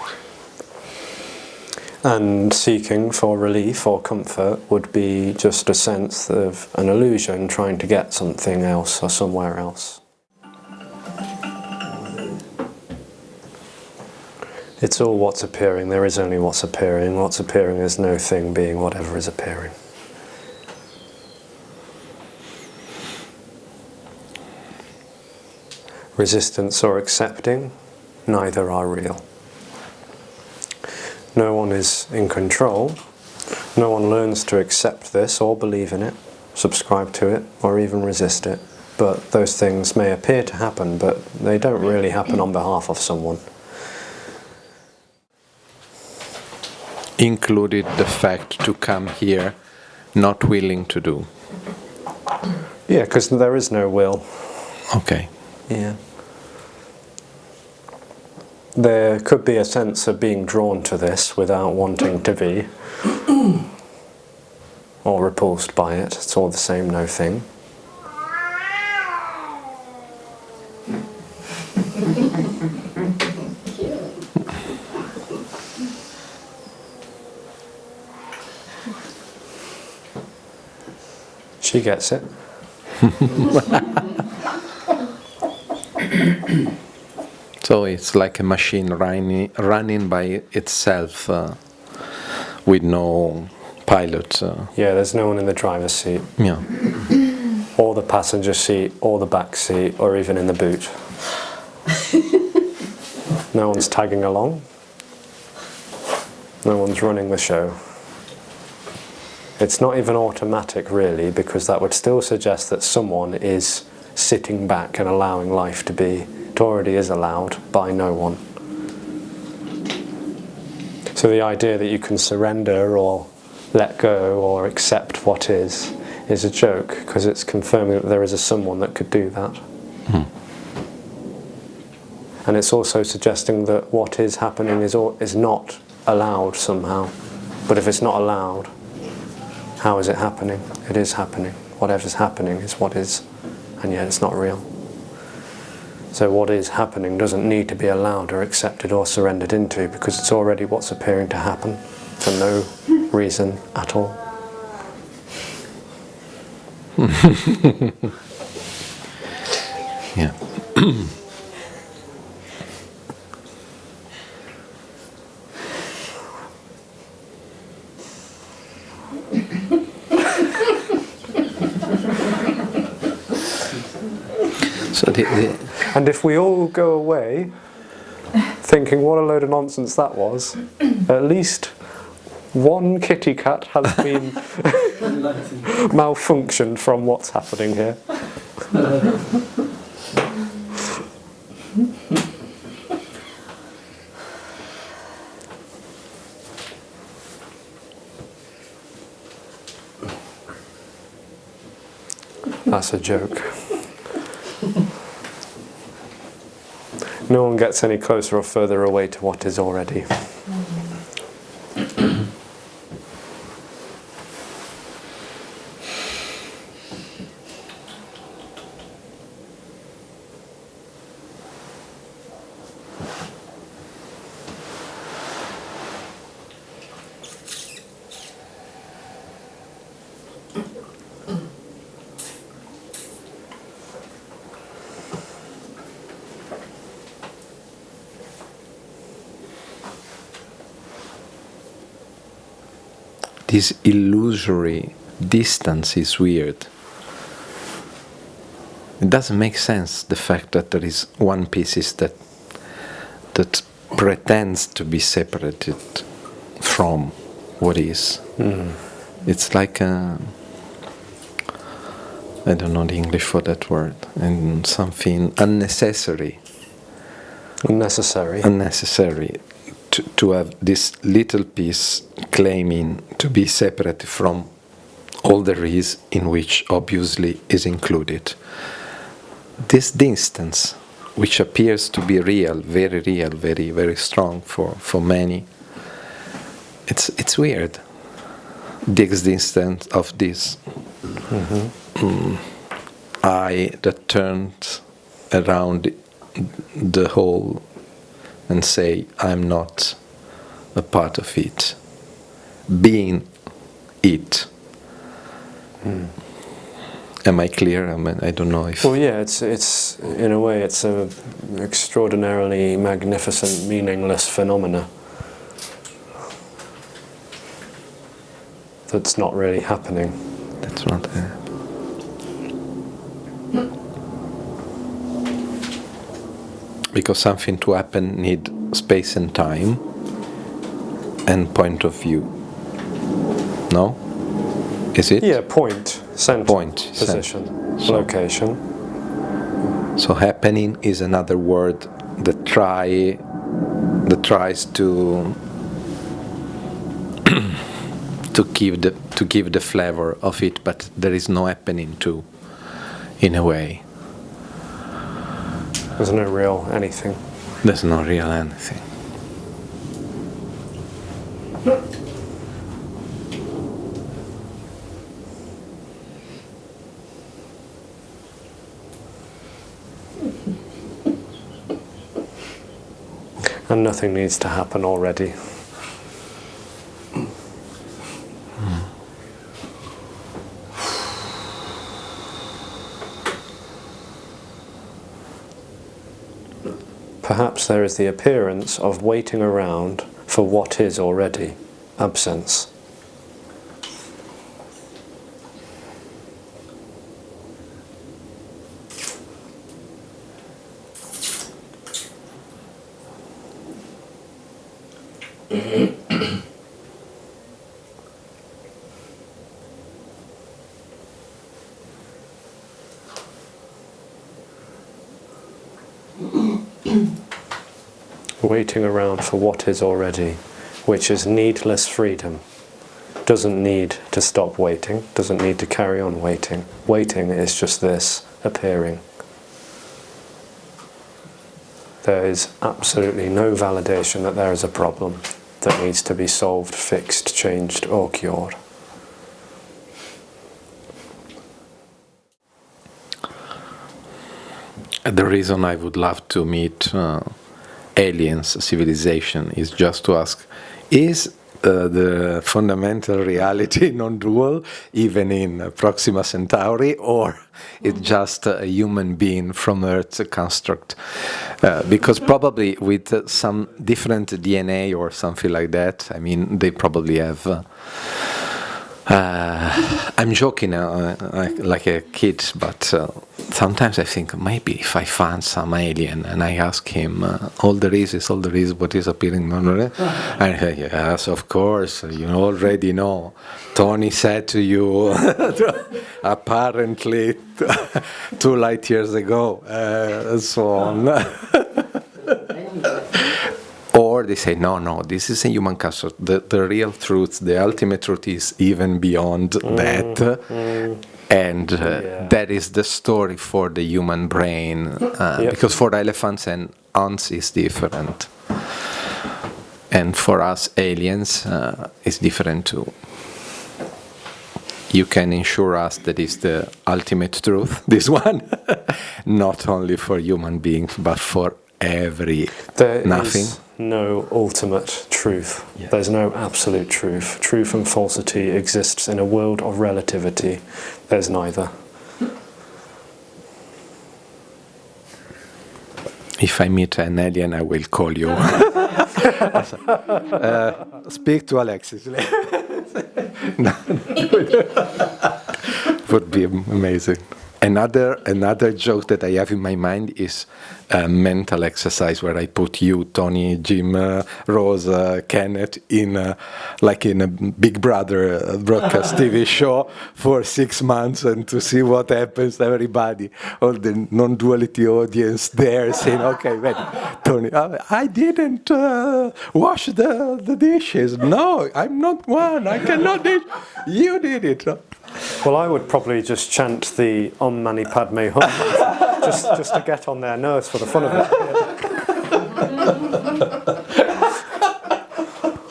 And seeking for relief or comfort would be just a sense of an illusion trying to get something else or somewhere else. It's all what's appearing, there is only what's appearing. What's appearing is no thing being whatever is appearing. Resistance or accepting, neither are real. No one is in control. No one learns to accept this or believe in it, subscribe to it, or even resist it. But those things may appear to happen, but they don't really happen on behalf of someone. Included the fact to come here not willing to do. Yeah, because there is no will. Okay. Yeah. There could be a sense of being drawn to this without wanting to be, or repulsed by it. It's all the same, no thing. She gets it. So it's like a machine running by itself with no pilot. Yeah, there's no one in the driver's seat. Yeah. Or the passenger seat, or the back seat, or even in the boot. No one's tagging along. No one's running the show. It's not even automatic, really, because that would still suggest that someone is sitting back and allowing life to be. It already is allowed by no one. So the idea that you can surrender or let go or accept what is is a joke, because it's confirming that there is a someone that could do that. And it's also suggesting that what is happening is not allowed somehow. But if it's not allowed, how is it happening? It is happening. Whatever's happening is what is, and yet it's not real. So what is happening doesn't need to be allowed or accepted or surrendered into, because it's already what's appearing to happen for no reason at all. Yeah. So and if we all go away thinking what a load of nonsense that was, at least one kitty cat has been malfunctioned from what's happening here. That's a joke. No one gets any closer or further away to what is already. This illusory distance is weird. It doesn't make sense, the fact that there is one piece that pretends to be separated from what is. It's like I don't know the English for that word, and something unnecessary to have this little piece claiming to be separate from all there is, in which obviously is included. This distance, which appears to be real, very, very strong for many, it's weird. The existence of this eye that turns around the whole and say, I'm not a part of it. Being it. Am I clear? I don't know if... Well, yeah, it's in a way, it's an extraordinarily magnificent, meaningless phenomena that's not really happening. That's not because something to happen need space and time and point of view. No? Is it? Yeah, point, center, position, center. location. So happening is another word that tries to give the flavor of it, but there is no happening too, in a way. There's no real anything. There's no real anything. And nothing needs to happen already. Perhaps there is the appearance of waiting around for what is already absence. Waiting around for what is already, which is needless freedom. doesn't need to stop waiting, doesn't need to carry on waiting. Waiting is just this appearing. There is absolutely no validation that there is a problem that needs to be solved, fixed, changed, or cured. The reason I would love to meet aliens, civilization, is just to ask, is the fundamental reality non-dual, even in Proxima Centauri, or it's just a human being from Earth's construct? Because probably with some different DNA or something like that, I mean, they probably have... I'm joking like a kid, but sometimes I think maybe if I find some alien and I ask him, all there is what is appearing, and I say, yes, of course, you already know. Tony said to you, apparently 2 light years ago, and so on. Or they say, no, this is a human construct. The real truth, the ultimate truth is even beyond that. And that is the story for the human brain. Because for elephants and ants is different. And for us aliens, it's different too. You can ensure us that is the ultimate truth, this one. Not only for human beings, but for nothing. There is no ultimate truth. Yeah. There's no absolute truth. Truth and falsity exists in a world of relativity. There's neither. If I meet an alien, I will call you. Speak to Alexis. Would be amazing. Another joke that I have in my mind is a mental exercise where I put you, Tony, Jim, Rose, Kenneth in like in a Big Brother broadcast TV show for 6 months and to see what happens to everybody, all the non-duality audience there saying, okay, wait, Tony, I didn't wash the dishes. No, I'm not one. I cannot dish. You did it. Well, I would probably just chant the Om Mani Padme Hum, just to get on their nerves for the fun of it.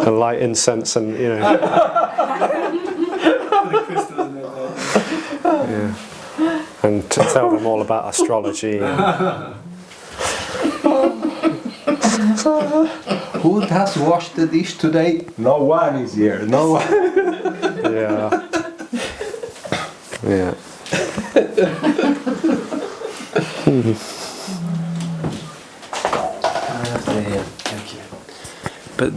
And light incense and, yeah. And to tell them all about astrology. Who has washed the dish today? No one is here. No one. Yeah. Yeah. Thank you. But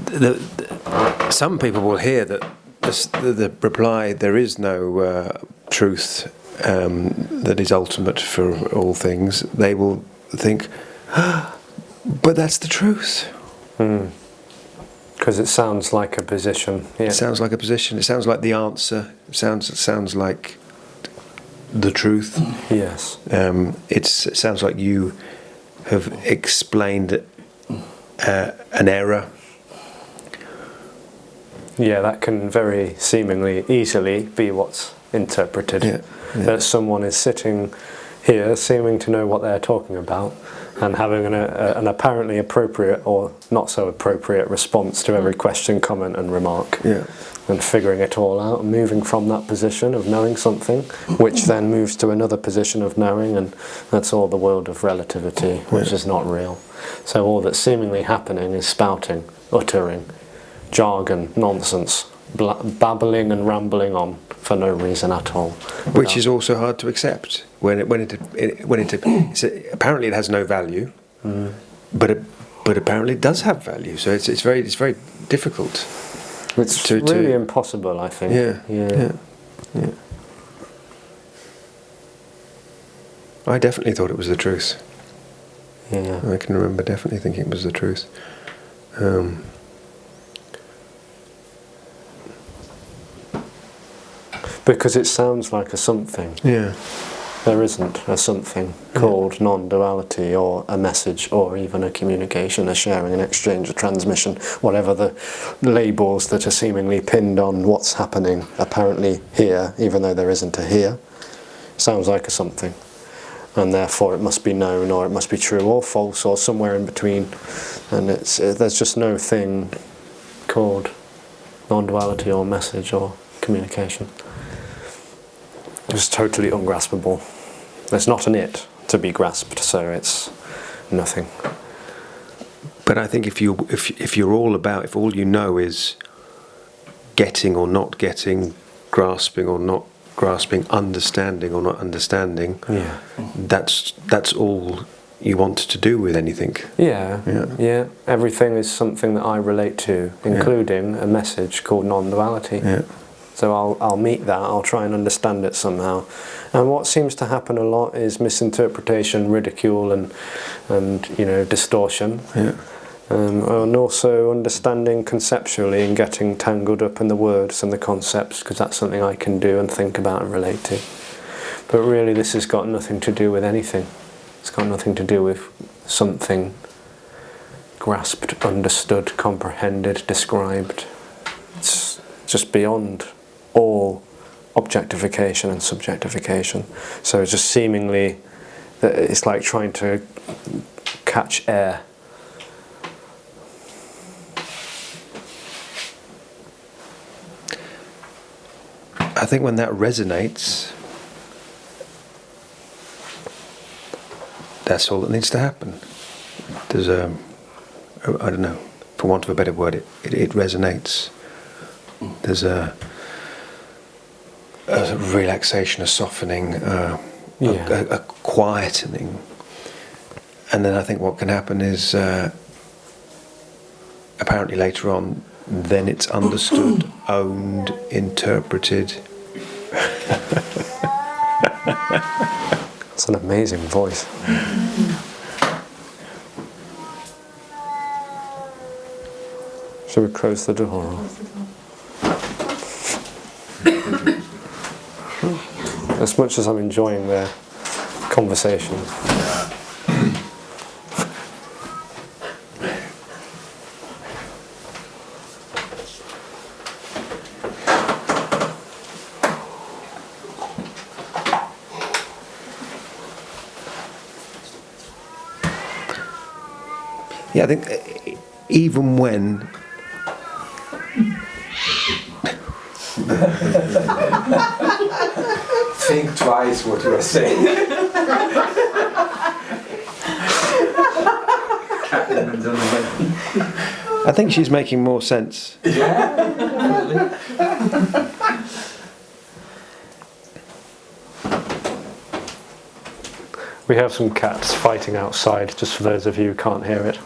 some people will hear that the reply, there is no truth that is ultimate for all things. They will think, but that's the truth. Because it sounds like a position. Yeah. It sounds like a position. It sounds like the answer. It sounds like the truth. Yes. It sounds like you have explained an error. Yeah, that can very seemingly easily be what's interpreted. Yeah. That someone is sitting here seeming to know what they're talking about and having an apparently appropriate or not so appropriate response to every question, comment and remark. Yeah. And figuring it all out and moving from that position of knowing something, which then moves to another position of knowing, and that's all the world of relativity, which is not real. So all that's seemingly happening is spouting, uttering, jargon, nonsense, babbling and rambling on for no reason at all. Which is also hard to accept when apparently it has no value, but apparently it does have value. So it's very difficult. It's really impossible, I think. Yeah. I definitely thought it was the truth. Yeah. I can remember definitely thinking it was the truth. Because it sounds like a something. Yeah. there isn't a something called non-duality, or a message, or even a communication, a sharing, an exchange, a transmission, whatever the labels that are seemingly pinned on what's happening apparently here, even though there isn't a here. Sounds like a something, and therefore it must be known, or it must be true, or false, or somewhere in between. And there's just no thing called non-duality, or message, or communication. It's totally ungraspable. There's not an it to be grasped, so it's nothing. But I think if you're all about, if all you know is getting or not getting, grasping or not grasping, understanding or not understanding, Yeah. that's all you want to do with anything. Yeah. Everything is something that I relate to, including a message called non-duality. Yeah. So I'll meet that, I'll try and understand it somehow. And what seems to happen a lot is misinterpretation, ridicule, and distortion. Yeah. And also understanding conceptually and getting tangled up in the words and the concepts, because that's something I can do and think about and relate to. But really this has got nothing to do with anything. It's got nothing to do with something grasped, understood, comprehended, described. It's just beyond all objectification and subjectification. So it's just seemingly, it's like trying to catch air. I think when that resonates, that's all that needs to happen. There's I don't know, for want of a better word, it resonates. There's a relaxation, a softening, a quietening. And then I think what can happen is, apparently later on, then it's understood, owned, interpreted. It's an amazing voice. Should we close the door? As much as I'm enjoying the conversation. Yeah, I think even when think twice what you are saying. I think she's making more sense. We have some cats fighting outside, just for those of you who can't hear it.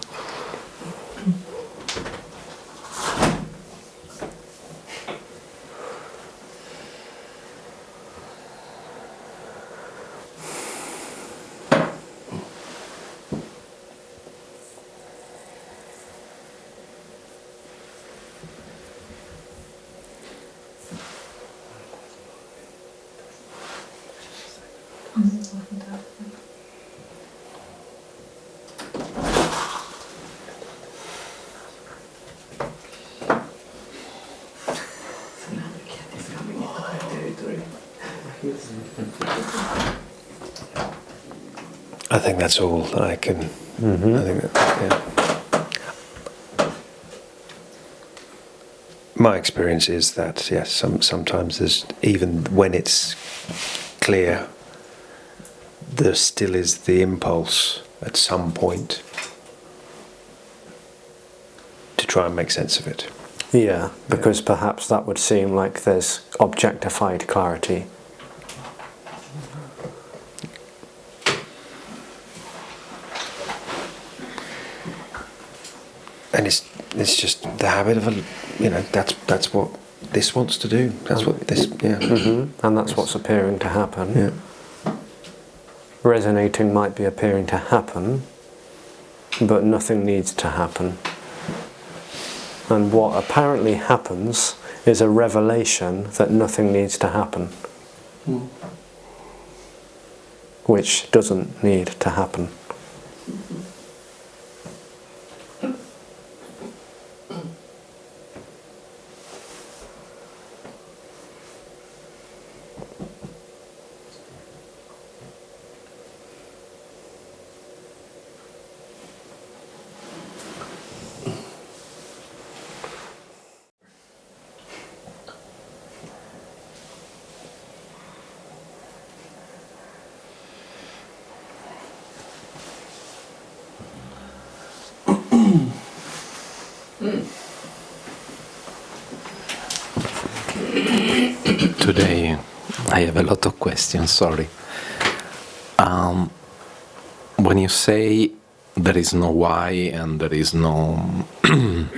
I think that's all I can. I think my experience is that yes, sometimes there's, even when it's clear, there still is the impulse at some point to try and make sense of it. Yeah, because perhaps that would seem like there's objectified clarity. And it's just the habit of that's what this wants to do. That's what this And that's what's appearing to happen. Yeah. Resonating might be appearing to happen, but nothing needs to happen. And what apparently happens is a revelation that nothing needs to happen. which doesn't need to happen. Today I have a lot of questions, sorry. When you say there is no why and there is no and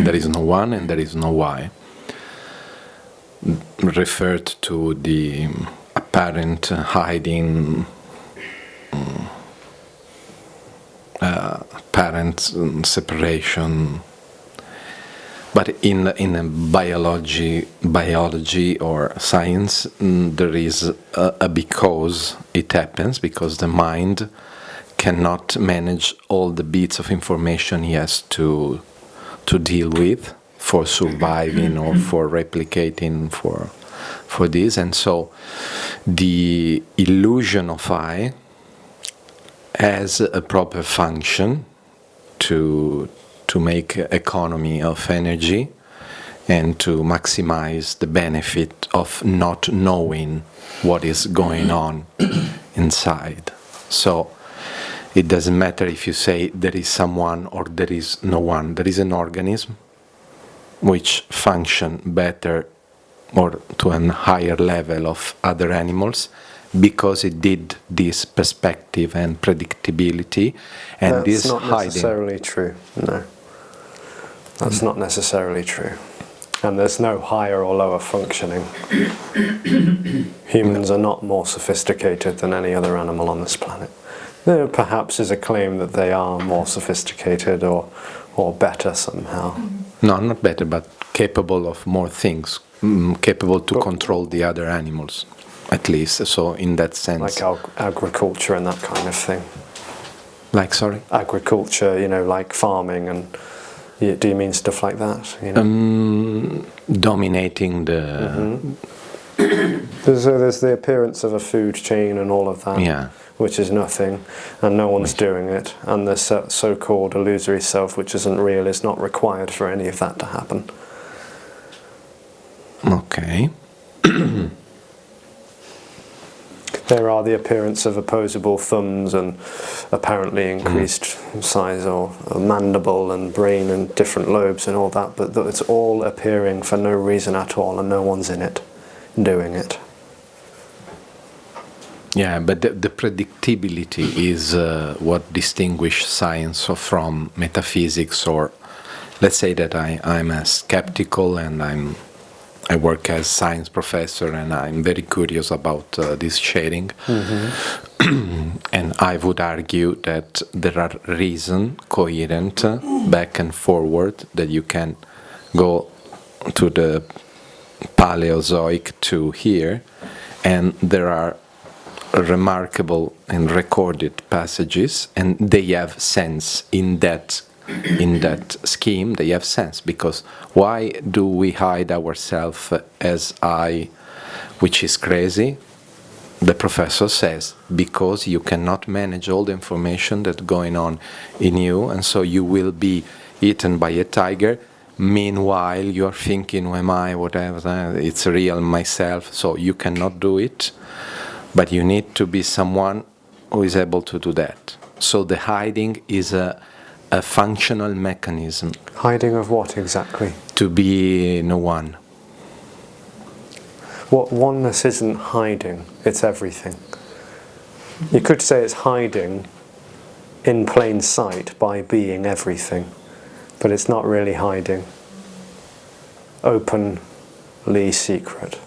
there is no one and there is no why, referred to the apparent hiding, apparent separation. But in a biology or science, there is a because it happens, because the mind cannot manage all the bits of information he has to deal with for surviving or for replicating for this. And so the illusion of I has a proper function to make economy of energy and to maximize the benefit of not knowing what is going on inside. So it doesn't matter if you say there is someone or there is no one. There is an organism which function better or to a higher level of other animals because it did this perspective and predictability and That's this not hiding. necessarily true, no. That's not necessarily true. And there's no higher or lower functioning. Humans are not more sophisticated than any other animal on this planet. There perhaps is a claim that they are more sophisticated or better somehow. No, not better, but capable of more things, capable to control the other animals, at least. So in that sense. Like agriculture and that kind of thing. Like, sorry? Agriculture, like farming and... Do you mean stuff like that? Dominating the... There's the appearance of a food chain and all of that, yeah. Which is nothing, and no one's doing it. And the so-called illusory self, which isn't real, is not required for any of that to happen. Okay. There are the appearance of opposable thumbs and apparently increased size or a mandible and brain and different lobes and all that, but it's all appearing for no reason at all and no one's in it doing it. Yeah, but the predictability is what distinguishes science from metaphysics, or let's say that I'm a skeptical and I work as science professor and I'm very curious about this sharing. And I would argue that there are reasons, coherent, back and forward, that you can go to the Paleozoic to here, and there are remarkable and recorded passages, and they have sense in that scheme. They have sense, because why do we hide ourselves as I, which is crazy? The professor says, because you cannot manage all the information that's going on in you, and so you will be eaten by a tiger. Meanwhile, you are thinking, who am I, whatever, it's real myself, so you cannot do it. But you need to be someone who is able to do that. So the hiding is a functional mechanism. Hiding of what exactly? To be no one. What oneness isn't hiding, it's everything. You could say it's hiding in plain sight by being everything, but it's not really hiding. Openly secret.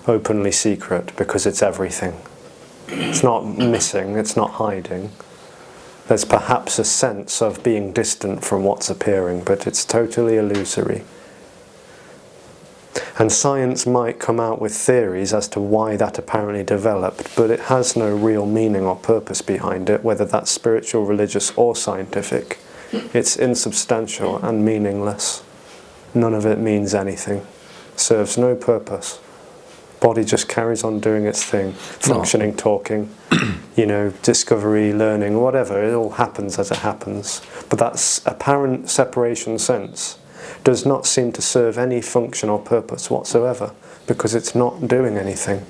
Openly secret because it's everything. It's not missing, it's not hiding. There's perhaps a sense of being distant from what's appearing, but it's totally illusory. And science might come out with theories as to why that apparently developed, but it has no real meaning or purpose behind it, whether that's spiritual, religious or scientific. It's insubstantial and meaningless. None of it means anything. Serves no purpose. Body just carries on doing its thing, functioning, talking, discovery, learning, whatever. It all happens as it happens. But that apparent separation sense does not seem to serve any function or purpose whatsoever, because it's not doing anything.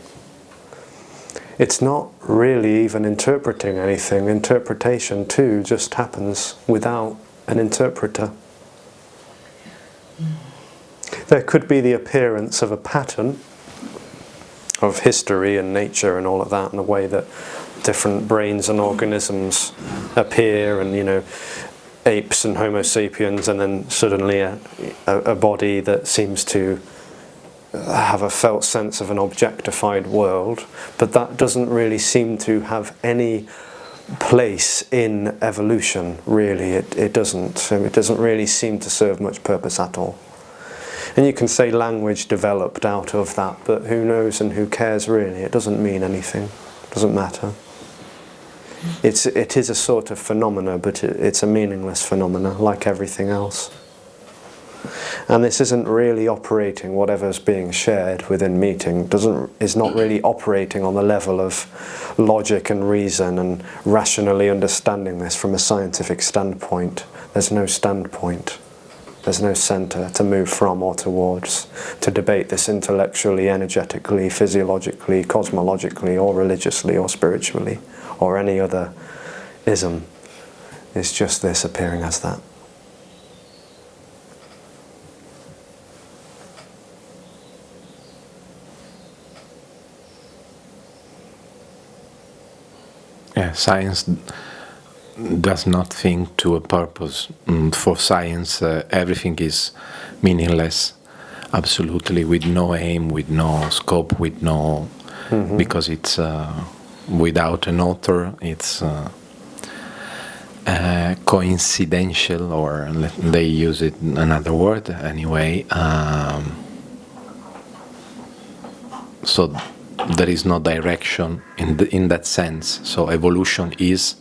It's not really even interpreting anything. Interpretation too just happens without an interpreter. There could be the appearance of a pattern of history and nature and all of that, and the way that different brains and organisms appear, and apes and Homo sapiens, and then suddenly a body that seems to have a felt sense of an objectified world, but that doesn't really seem to have any place in evolution, really. It doesn't. It doesn't really seem to serve much purpose at all. And you can say language developed out of that, but who knows and who cares really? It doesn't mean anything. It doesn't matter. It is a sort of phenomena, but it's a meaningless phenomena, like everything else. And this isn't really operating, whatever's being shared within meeting is not really operating on the level of logic and reason and rationally understanding this from a scientific standpoint. There's no standpoint. There's no centre to move from or towards, to debate this intellectually, energetically, physiologically, cosmologically, or religiously, or spiritually, or any other ism. It's just this appearing as that. Yeah, science does not think to a purpose. For science, everything is meaningless, absolutely, with no aim, with no scope, with no... because it's without an author, it's coincidental, or they use it another word anyway. So there is no direction in that sense. So evolution is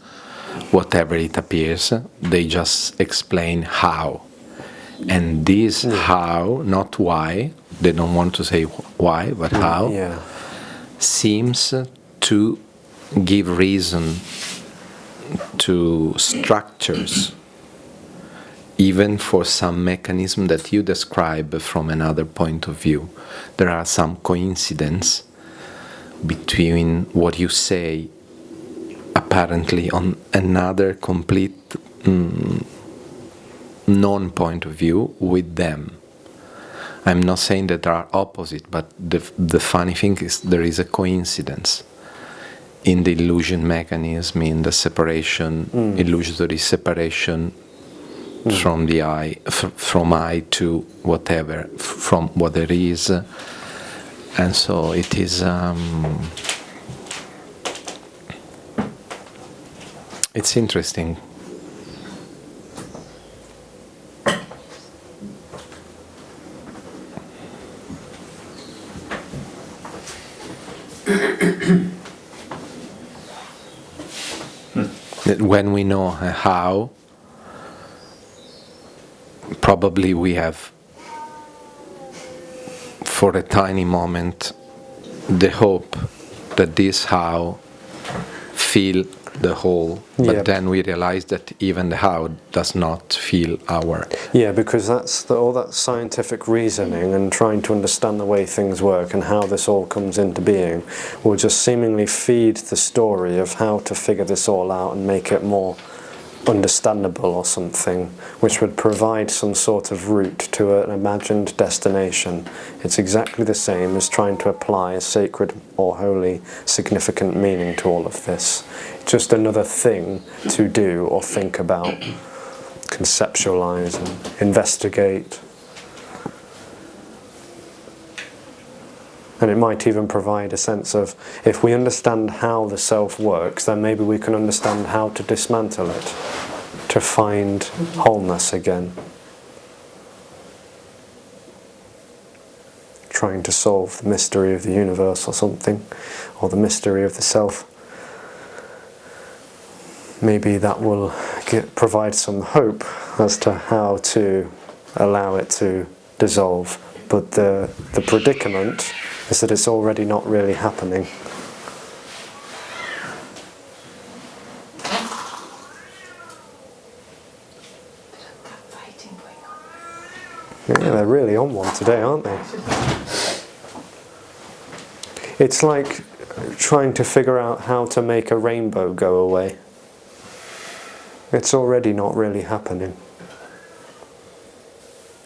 whatever it appears. They just explain how, and this how, not why, they don't want to say why, but how, seems to give reason to structures, even for some mechanism that you describe from another point of view. There are some coincidence between what you say apparently on another complete non-point of view with them. I'm not saying that they are opposite, but the funny thing is there is a coincidence in the illusion mechanism, in the separation, illusory separation from the I, from I to whatever, from what there is. And so it is... it's interesting. That when we know how, probably we have, for a tiny moment, the hope that this how feel the whole, but then we realize that even the how does not feel our... Yeah, because that's all that scientific reasoning and trying to understand the way things work and how this all comes into being will just seemingly feed the story of how to figure this all out and make it more understandable or something, which would provide some sort of route to an imagined destination. It's exactly the same as trying to apply a sacred or holy significant meaning to all of this. Just another thing to do or think about, conceptualize and investigate. And it might even provide a sense of, if we understand how the self works, then maybe we can understand how to dismantle it, to find wholeness again. trying to solve the mystery of the universe or something, or the mystery of the self. Maybe that will provide some hope as to how to allow it to dissolve. But the predicament is that it's already not really happening. Yeah, they're really on one today, aren't they? It's like trying to figure out how to make a rainbow go away. It's already not really happening.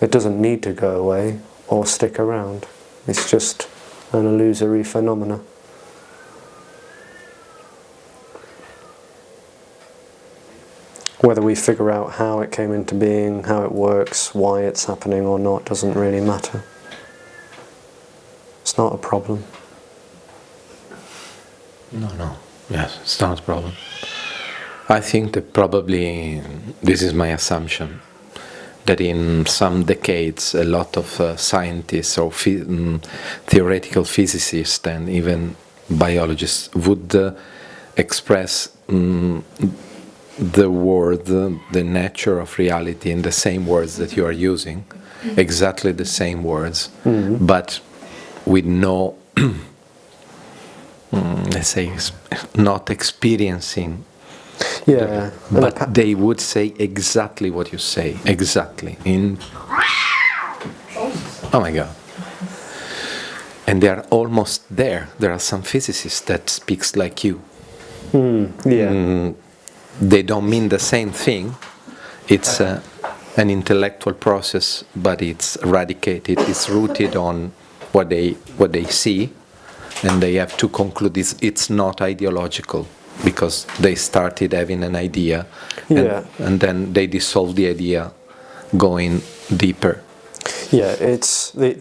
It doesn't need to go away or stick around. It's just an illusory phenomena. Whether we figure out how it came into being, how it works, why it's happening or not, doesn't really matter. It's not a problem. No. Yes, it's not a problem. I think that probably, this is my assumption, that in some decades a lot of scientists or theoretical physicists and even biologists would express the word, the nature of reality in the same words that you are using, exactly the same words, but with no, let's say, not experiencing. Yeah. But they would say exactly what you say, exactly. Oh my God. And they are almost there. There are some physicists that speaks like you. They don't mean the same thing. It's an intellectual process, but it's eradicated. It's rooted on what they see, and they have to conclude it's not ideological, because they started having an idea, and then they dissolve the idea, going deeper. Yeah,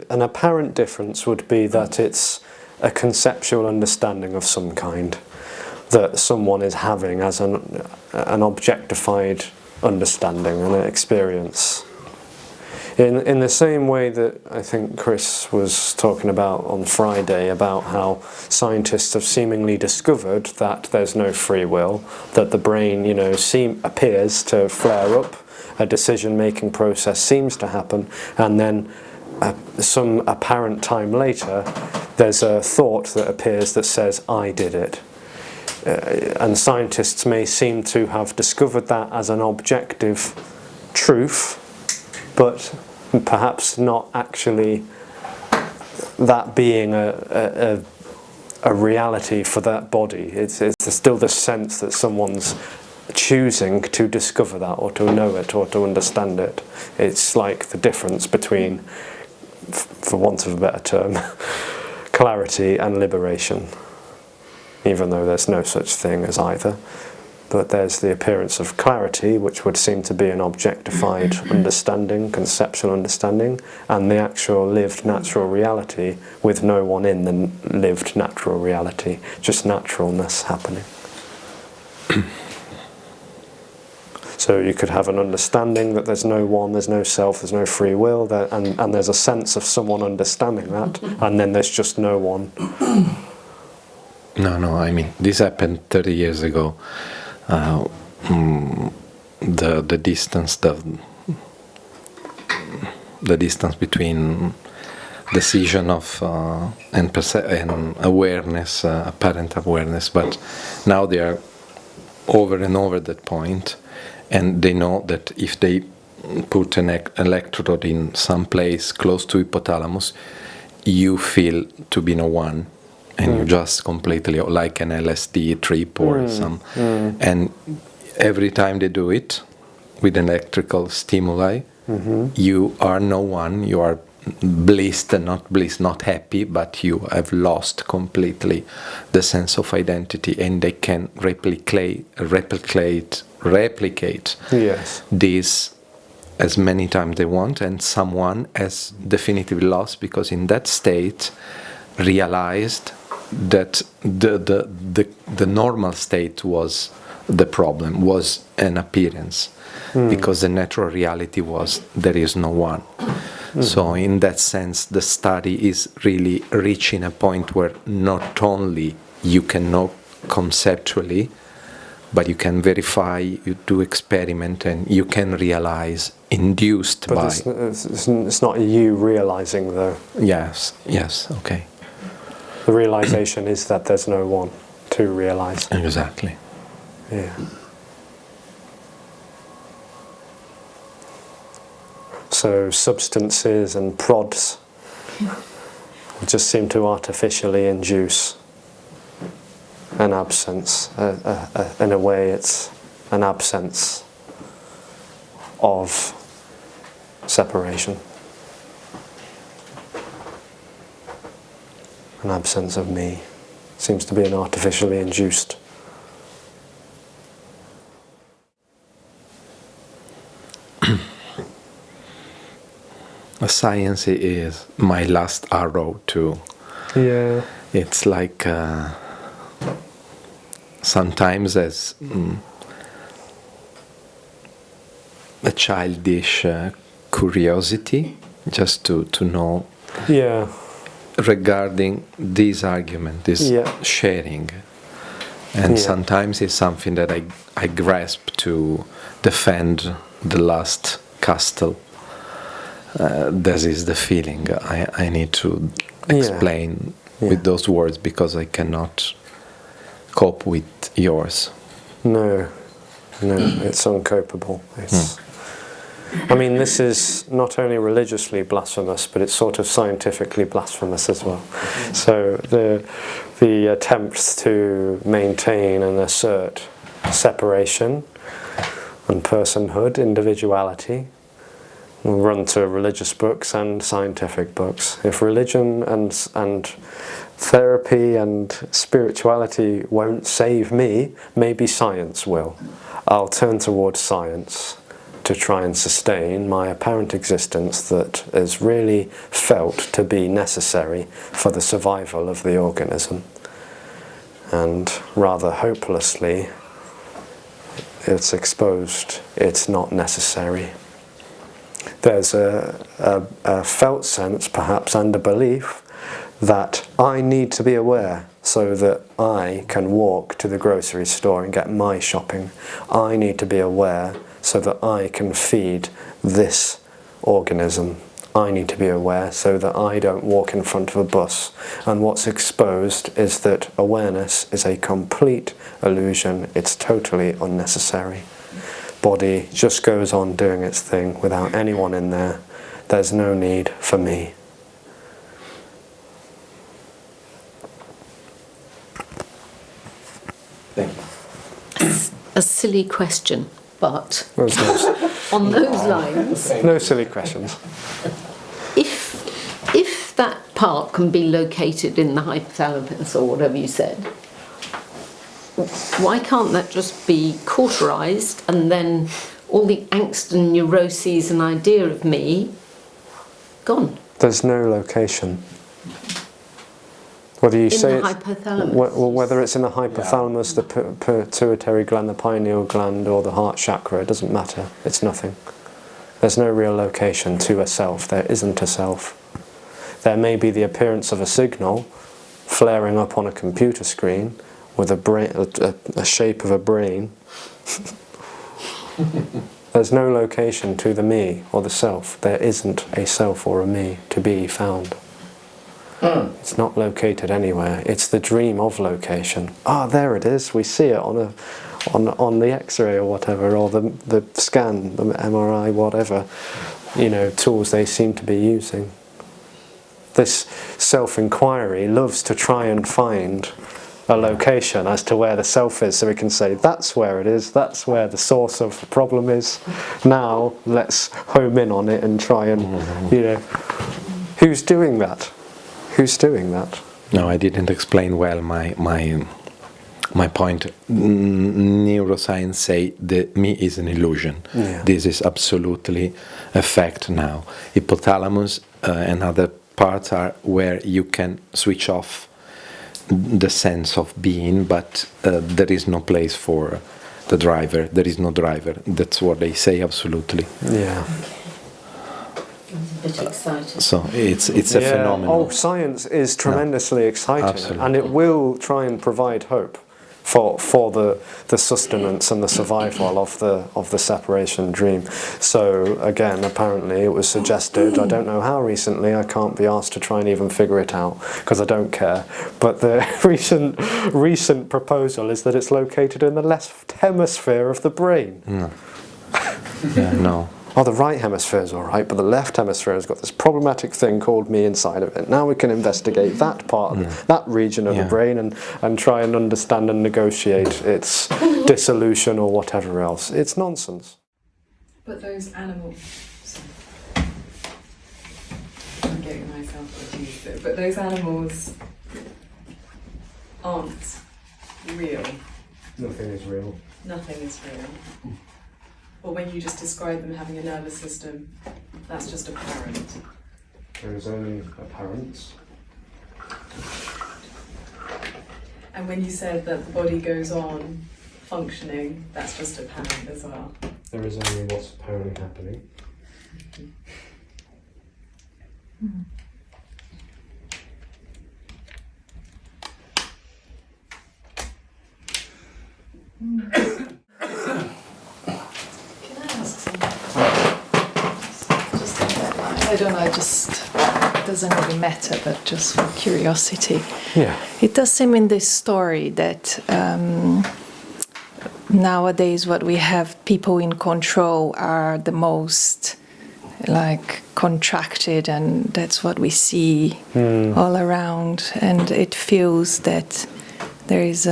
an apparent difference would be that it's a conceptual understanding of some kind that someone is having as an objectified understanding and an experience. In the same way that I think Chris was talking about on Friday, about how scientists have seemingly discovered that there's no free will, that the brain, appears to flare up, a decision-making process seems to happen, and then some apparent time later, there's a thought that appears that says, "I did it." And scientists may seem to have discovered that as an objective truth, but perhaps not actually that being a reality for that body. It's still the sense that someone's choosing to discover that, or to know it, or to understand it. It's like the difference between, for want of a better term, clarity and liberation. Even though there's no such thing as either. But there's the appearance of clarity, which would seem to be an objectified understanding, conceptual understanding, and the actual lived natural reality with no one in the lived natural reality, just naturalness happening. So you could have an understanding that there's no one, there's no self, there's no free will, and there's a sense of someone understanding that, and then there's just no one. No, I mean, this happened 30 years ago. The distance between decision of and awareness, apparent awareness, but now they are over and over that point, and they know that if they put an electrode in some place close to hypothalamus, you feel to be no one. And you just completely, like an LSD trip or some, and every time they do it with electrical stimuli, you are no one. You are blissed and not blissed, not happy, but you have lost completely the sense of identity, and they can replicate this as many times they want, and someone has definitively lost, because in that state realized that the normal state was the problem, was an appearance, because the natural reality was there is no one. So in that sense, the study is really reaching a point where not only you can know conceptually, but you can verify, you do experiment, and you can realize induced But by... it's not you realizing, though. Yes, okay. The realization is that there's no one to realize. Exactly. Yeah. So substances and prods just seem to artificially induce an absence. In a way, it's an absence of separation. An absence of me seems to be an artificially induced. Science is my last arrow too. Yeah. It's like sometimes as a childish curiosity, just to know Yeah. regarding this argument, this sharing. And sometimes it's something that I grasp to defend the last castle. This is the feeling I need to explain with those words, because I cannot cope with yours. No, it's uncopable. I mean, this is not only religiously blasphemous, but it's sort of scientifically blasphemous as well. So the attempts to maintain and assert separation and personhood, individuality, run to religious books and scientific books. If religion and therapy and spirituality won't save me, maybe science will. I'll turn towards science to try and sustain my apparent existence that is really felt to be necessary for the survival of the organism. And rather hopelessly, it's exposed it's not necessary. There's a felt sense, perhaps, and a belief that I need to be aware so that I can walk to the grocery store and get my shopping. I need to be aware so that I can feed this organism. I need to be aware so that I don't walk in front of a bus. And what's exposed is that awareness is a complete illusion. It's totally unnecessary. Body just goes on doing its thing without anyone in there. There's no need for me. Thank you. A silly question, but There's on those lines, no silly questions. if that part can be located in the hypothalamus or whatever you said, why can't that just be cauterized, and then all the angst and neuroses and idea of me gone? There's no location. Whether you say in the hypothalamus. Whether it's in the hypothalamus, the pituitary gland, the pineal gland, or the heart chakra, it doesn't matter. It's nothing. There's no real location to a self. There isn't a self. There may be the appearance of a signal flaring up on a computer screen with a shape of a brain. There's no location to the me or the self. There isn't a self or a me to be found. It's not located anywhere. It's the dream of location. Ah, there it is. We see it on the X-ray or whatever, or the scan, the MRI, whatever, tools they seem to be using. This self-inquiry loves to try and find a location as to where the self is, so we can say that's where it is, that's where the source of the problem is. Now let's home in on it and try and, who's doing that? Who's doing that? No, I didn't explain well my point. Neuroscience say that me is an illusion. Yeah. This is absolutely a fact now. Hypothalamus and other parts are where you can switch off the sense of being, but there is no place for the driver. There is no driver. That's what they say, absolutely. Yeah. bit excited. So it's a phenomenon. Oh, science is tremendously exciting, absolutely. and it will try and provide hope for the sustenance and the survival of the separation dream. So again, apparently it was suggested, I don't know how recently, I can't be asked to try and even figure it out because I don't care, but the recent proposal is that it's located in the left hemisphere of the brain. No. Yeah, no. Oh, the right hemisphere is all right, but the left hemisphere has got this problematic thing called me inside of it. Now we can investigate that part, that region of the brain, and try and understand and negotiate its dissolution or whatever else. It's nonsense. But those animals... Sorry. I'm getting myself confused there. But those animals aren't real. Nothing is real. Nothing is real. Or when you just describe them having a nervous system, that's just apparent. There is only apparence. And when you said that the body goes on functioning, that's just apparent as well. There is only what's apparently happening. Can I ask something? Just on that line. I don't know, it just doesn't really matter, but just for curiosity. Yeah. It does seem in this story that nowadays what we have, people in control are the most like contracted, and that's what we see all around, and it feels that there is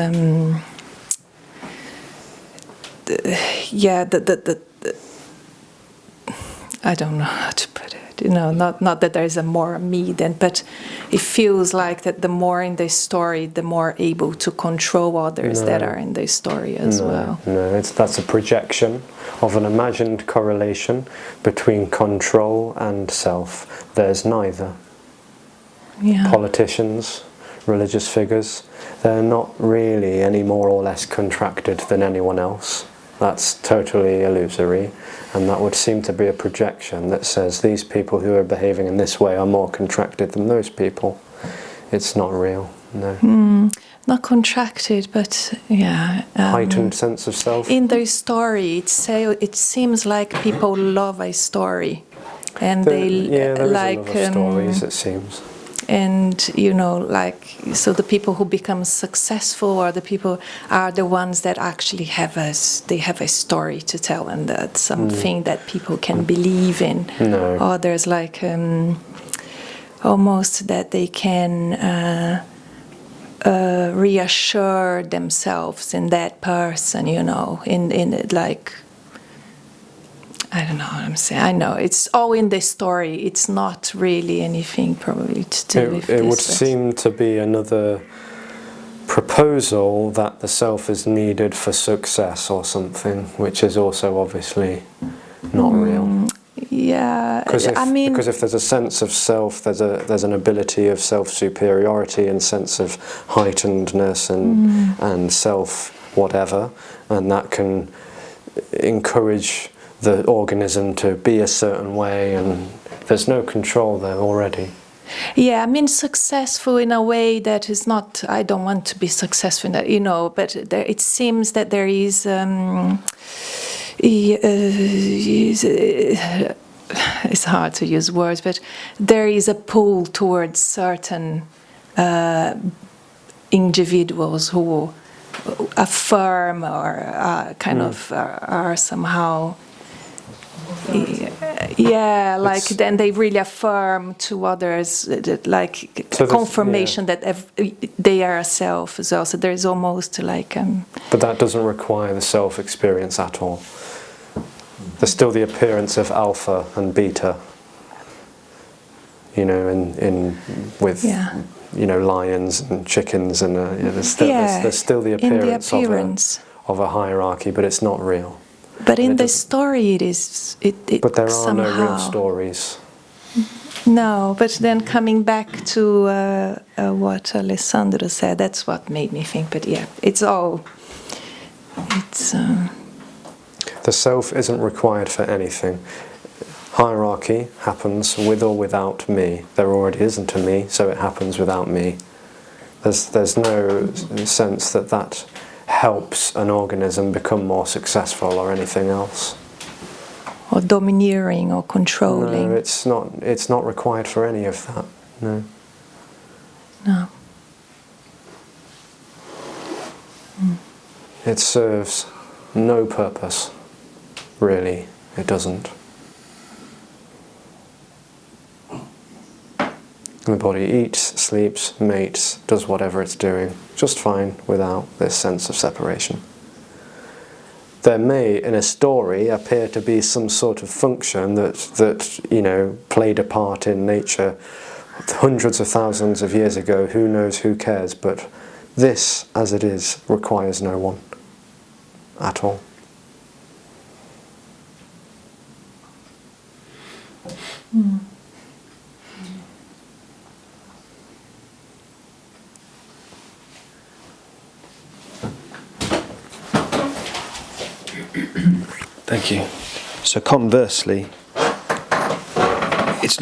I don't know how to put it, you know, not that there is a more me than, but it feels like that the more in this story, the more able to control others that are in this story as well. No, that's a projection of an imagined correlation between control and self. There's neither. Yeah. Politicians, religious figures, they're not really any more or less contracted than anyone else. That's totally illusory, and that would seem to be a projection that says these people who are behaving in this way are more contracted than those people. It's not real, no. Not contracted, but yeah. Heightened sense of self. In their story, it seems like people love a story, and There is a like love of stories, it seems. and you know, like, so the people who become successful or the people are the ones that actually have a story to tell, and that's something that people can believe in. No. Or there's like almost that they can reassure themselves in that person, you know, in it, like, I don't know what I'm saying. I know it's all in this story. It's not really anything probably to do with this. It would seem to be another proposal that the self is needed for success or something, which is also obviously not real. Yeah, Because if there's a sense of self, there's an ability of self-superiority and sense of heightenedness and self whatever, and that can encourage the organism to be a certain way, and there's no control there already. Yeah, I mean, successful in a way that is not, I don't want to be successful in that, you know, but it seems that there is, it's hard to use words, but there is a pull towards certain individuals who affirm or kind of are somehow... Yeah, like then they really affirm to others, like So confirmation that they are a self as well. So there is almost like. But that doesn't require the self experience at all. There's still the appearance of alpha and beta. You know, with you know, lions and chickens, and there's still the appearance of a hierarchy, but it's not real. But in the story, it is. But there are somehow, no real stories. No, but then coming back to what Alessandro said, that's what made me think. But yeah, it's all. It's. The self isn't required for anything. Hierarchy happens with or without me. There already isn't a me, so it happens without me. There's no sense that that helps an organism become more successful or anything else. Or domineering or controlling. No, it's not required for any of that. No. No. It serves no purpose, really. It doesn't. The body eats, sleeps, mates, does whatever it's doing, just fine without this sense of separation. There may, in a story, appear to be some sort of function that you know, played a part in nature hundreds of thousands of years ago. Who knows, who cares? But this, as it is, requires no one at all. Mm. Thank you. So conversely, it's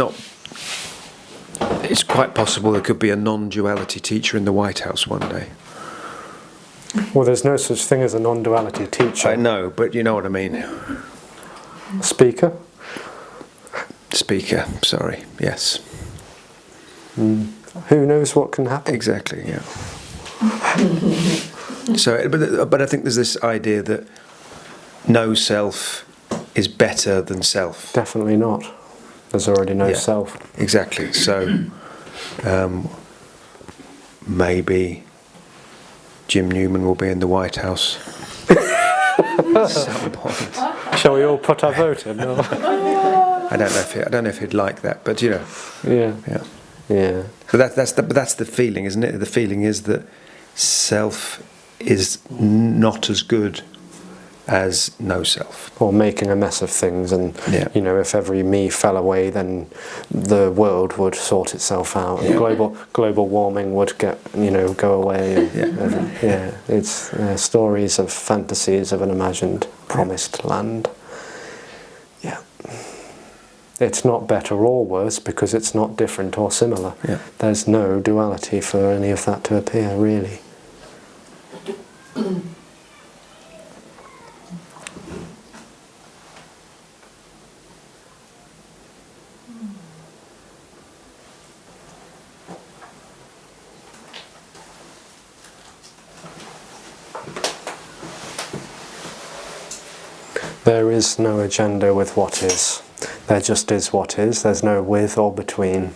quite possible there could be a non-duality teacher in the White House one day. Well, there's no such thing as a non-duality teacher. I know, but you know what I mean. Speaker? Speaker, sorry, yes. Who knows what can happen? Exactly, yeah. So, but I think there's this idea that no self is better than self. Definitely not. There's already no Yeah, self. Exactly. So maybe Jim Newman will be in the White House at some point. Shall we all put our vote in? No. I don't know if he'd like that, but you know. Yeah. Yeah. Yeah. But that's the feeling, isn't it? The feeling is that self is not as good as no self. Or making a mess of things, and Yeah. you know, if every me fell away, then the world would sort itself out, and global warming would go away. And, it's stories of fantasies of an imagined promised land. Yeah. It's not better or worse because it's not different or similar. Yeah. There's no duality for any of that to appear, really. There is no agenda with what is. There just is what is. There's no with or between.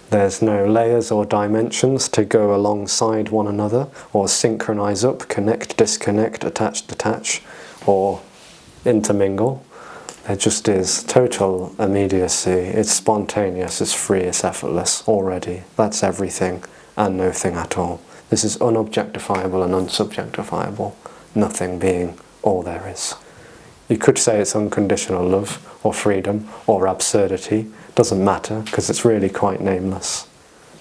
There's no layers or dimensions to go alongside one another, or synchronize up, connect, disconnect, attach, detach, or intermingle. There just is total immediacy. It's spontaneous, it's free, it's effortless already. That's everything and no thing at all. This is unobjectifiable and unsubjectifiable, nothing being all there is. You could say it's unconditional love, or freedom, or absurdity. Doesn't matter, because it's really quite nameless.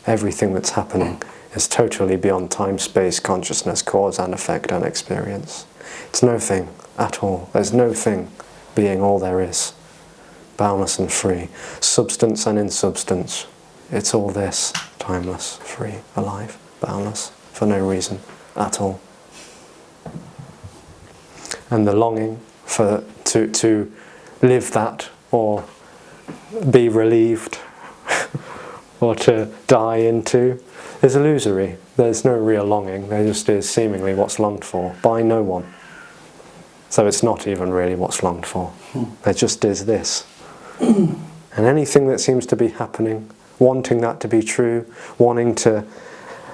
Everything that's happening is totally beyond time, space, consciousness, cause and effect and experience. It's no thing at all. There's no thing being all there is. Boundless and free. Substance and insubstance. It's all this. Timeless, free, alive, boundless, for no reason at all. And the longing to live that, or be relieved, or to die into, is illusory. There's no real longing. There just is seemingly what's longed for by no one. So it's not even really what's longed for. There just is this. And anything that seems to be happening, wanting that to be true, wanting to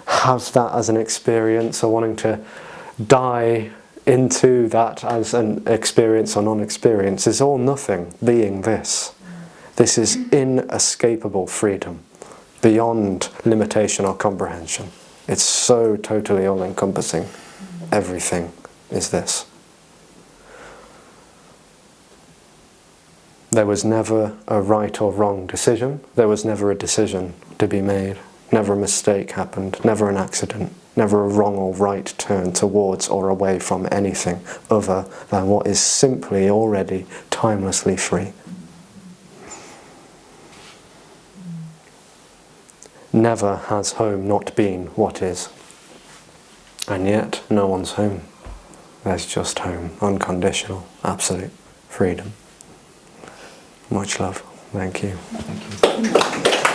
have that as an experience, or wanting to die into that as an experience or non-experience, is all nothing being this. This is inescapable freedom, beyond limitation or comprehension. It's so totally all-encompassing. Everything is this. There was never a right or wrong decision. There was never a decision to be made. Never a mistake happened. Never an accident. Never a wrong or right turn towards or away from anything other than what is simply already timelessly free. Never has home not been what is. And yet, no one's home. There's just home, unconditional, absolute freedom. Much love. Thank you. Thank you.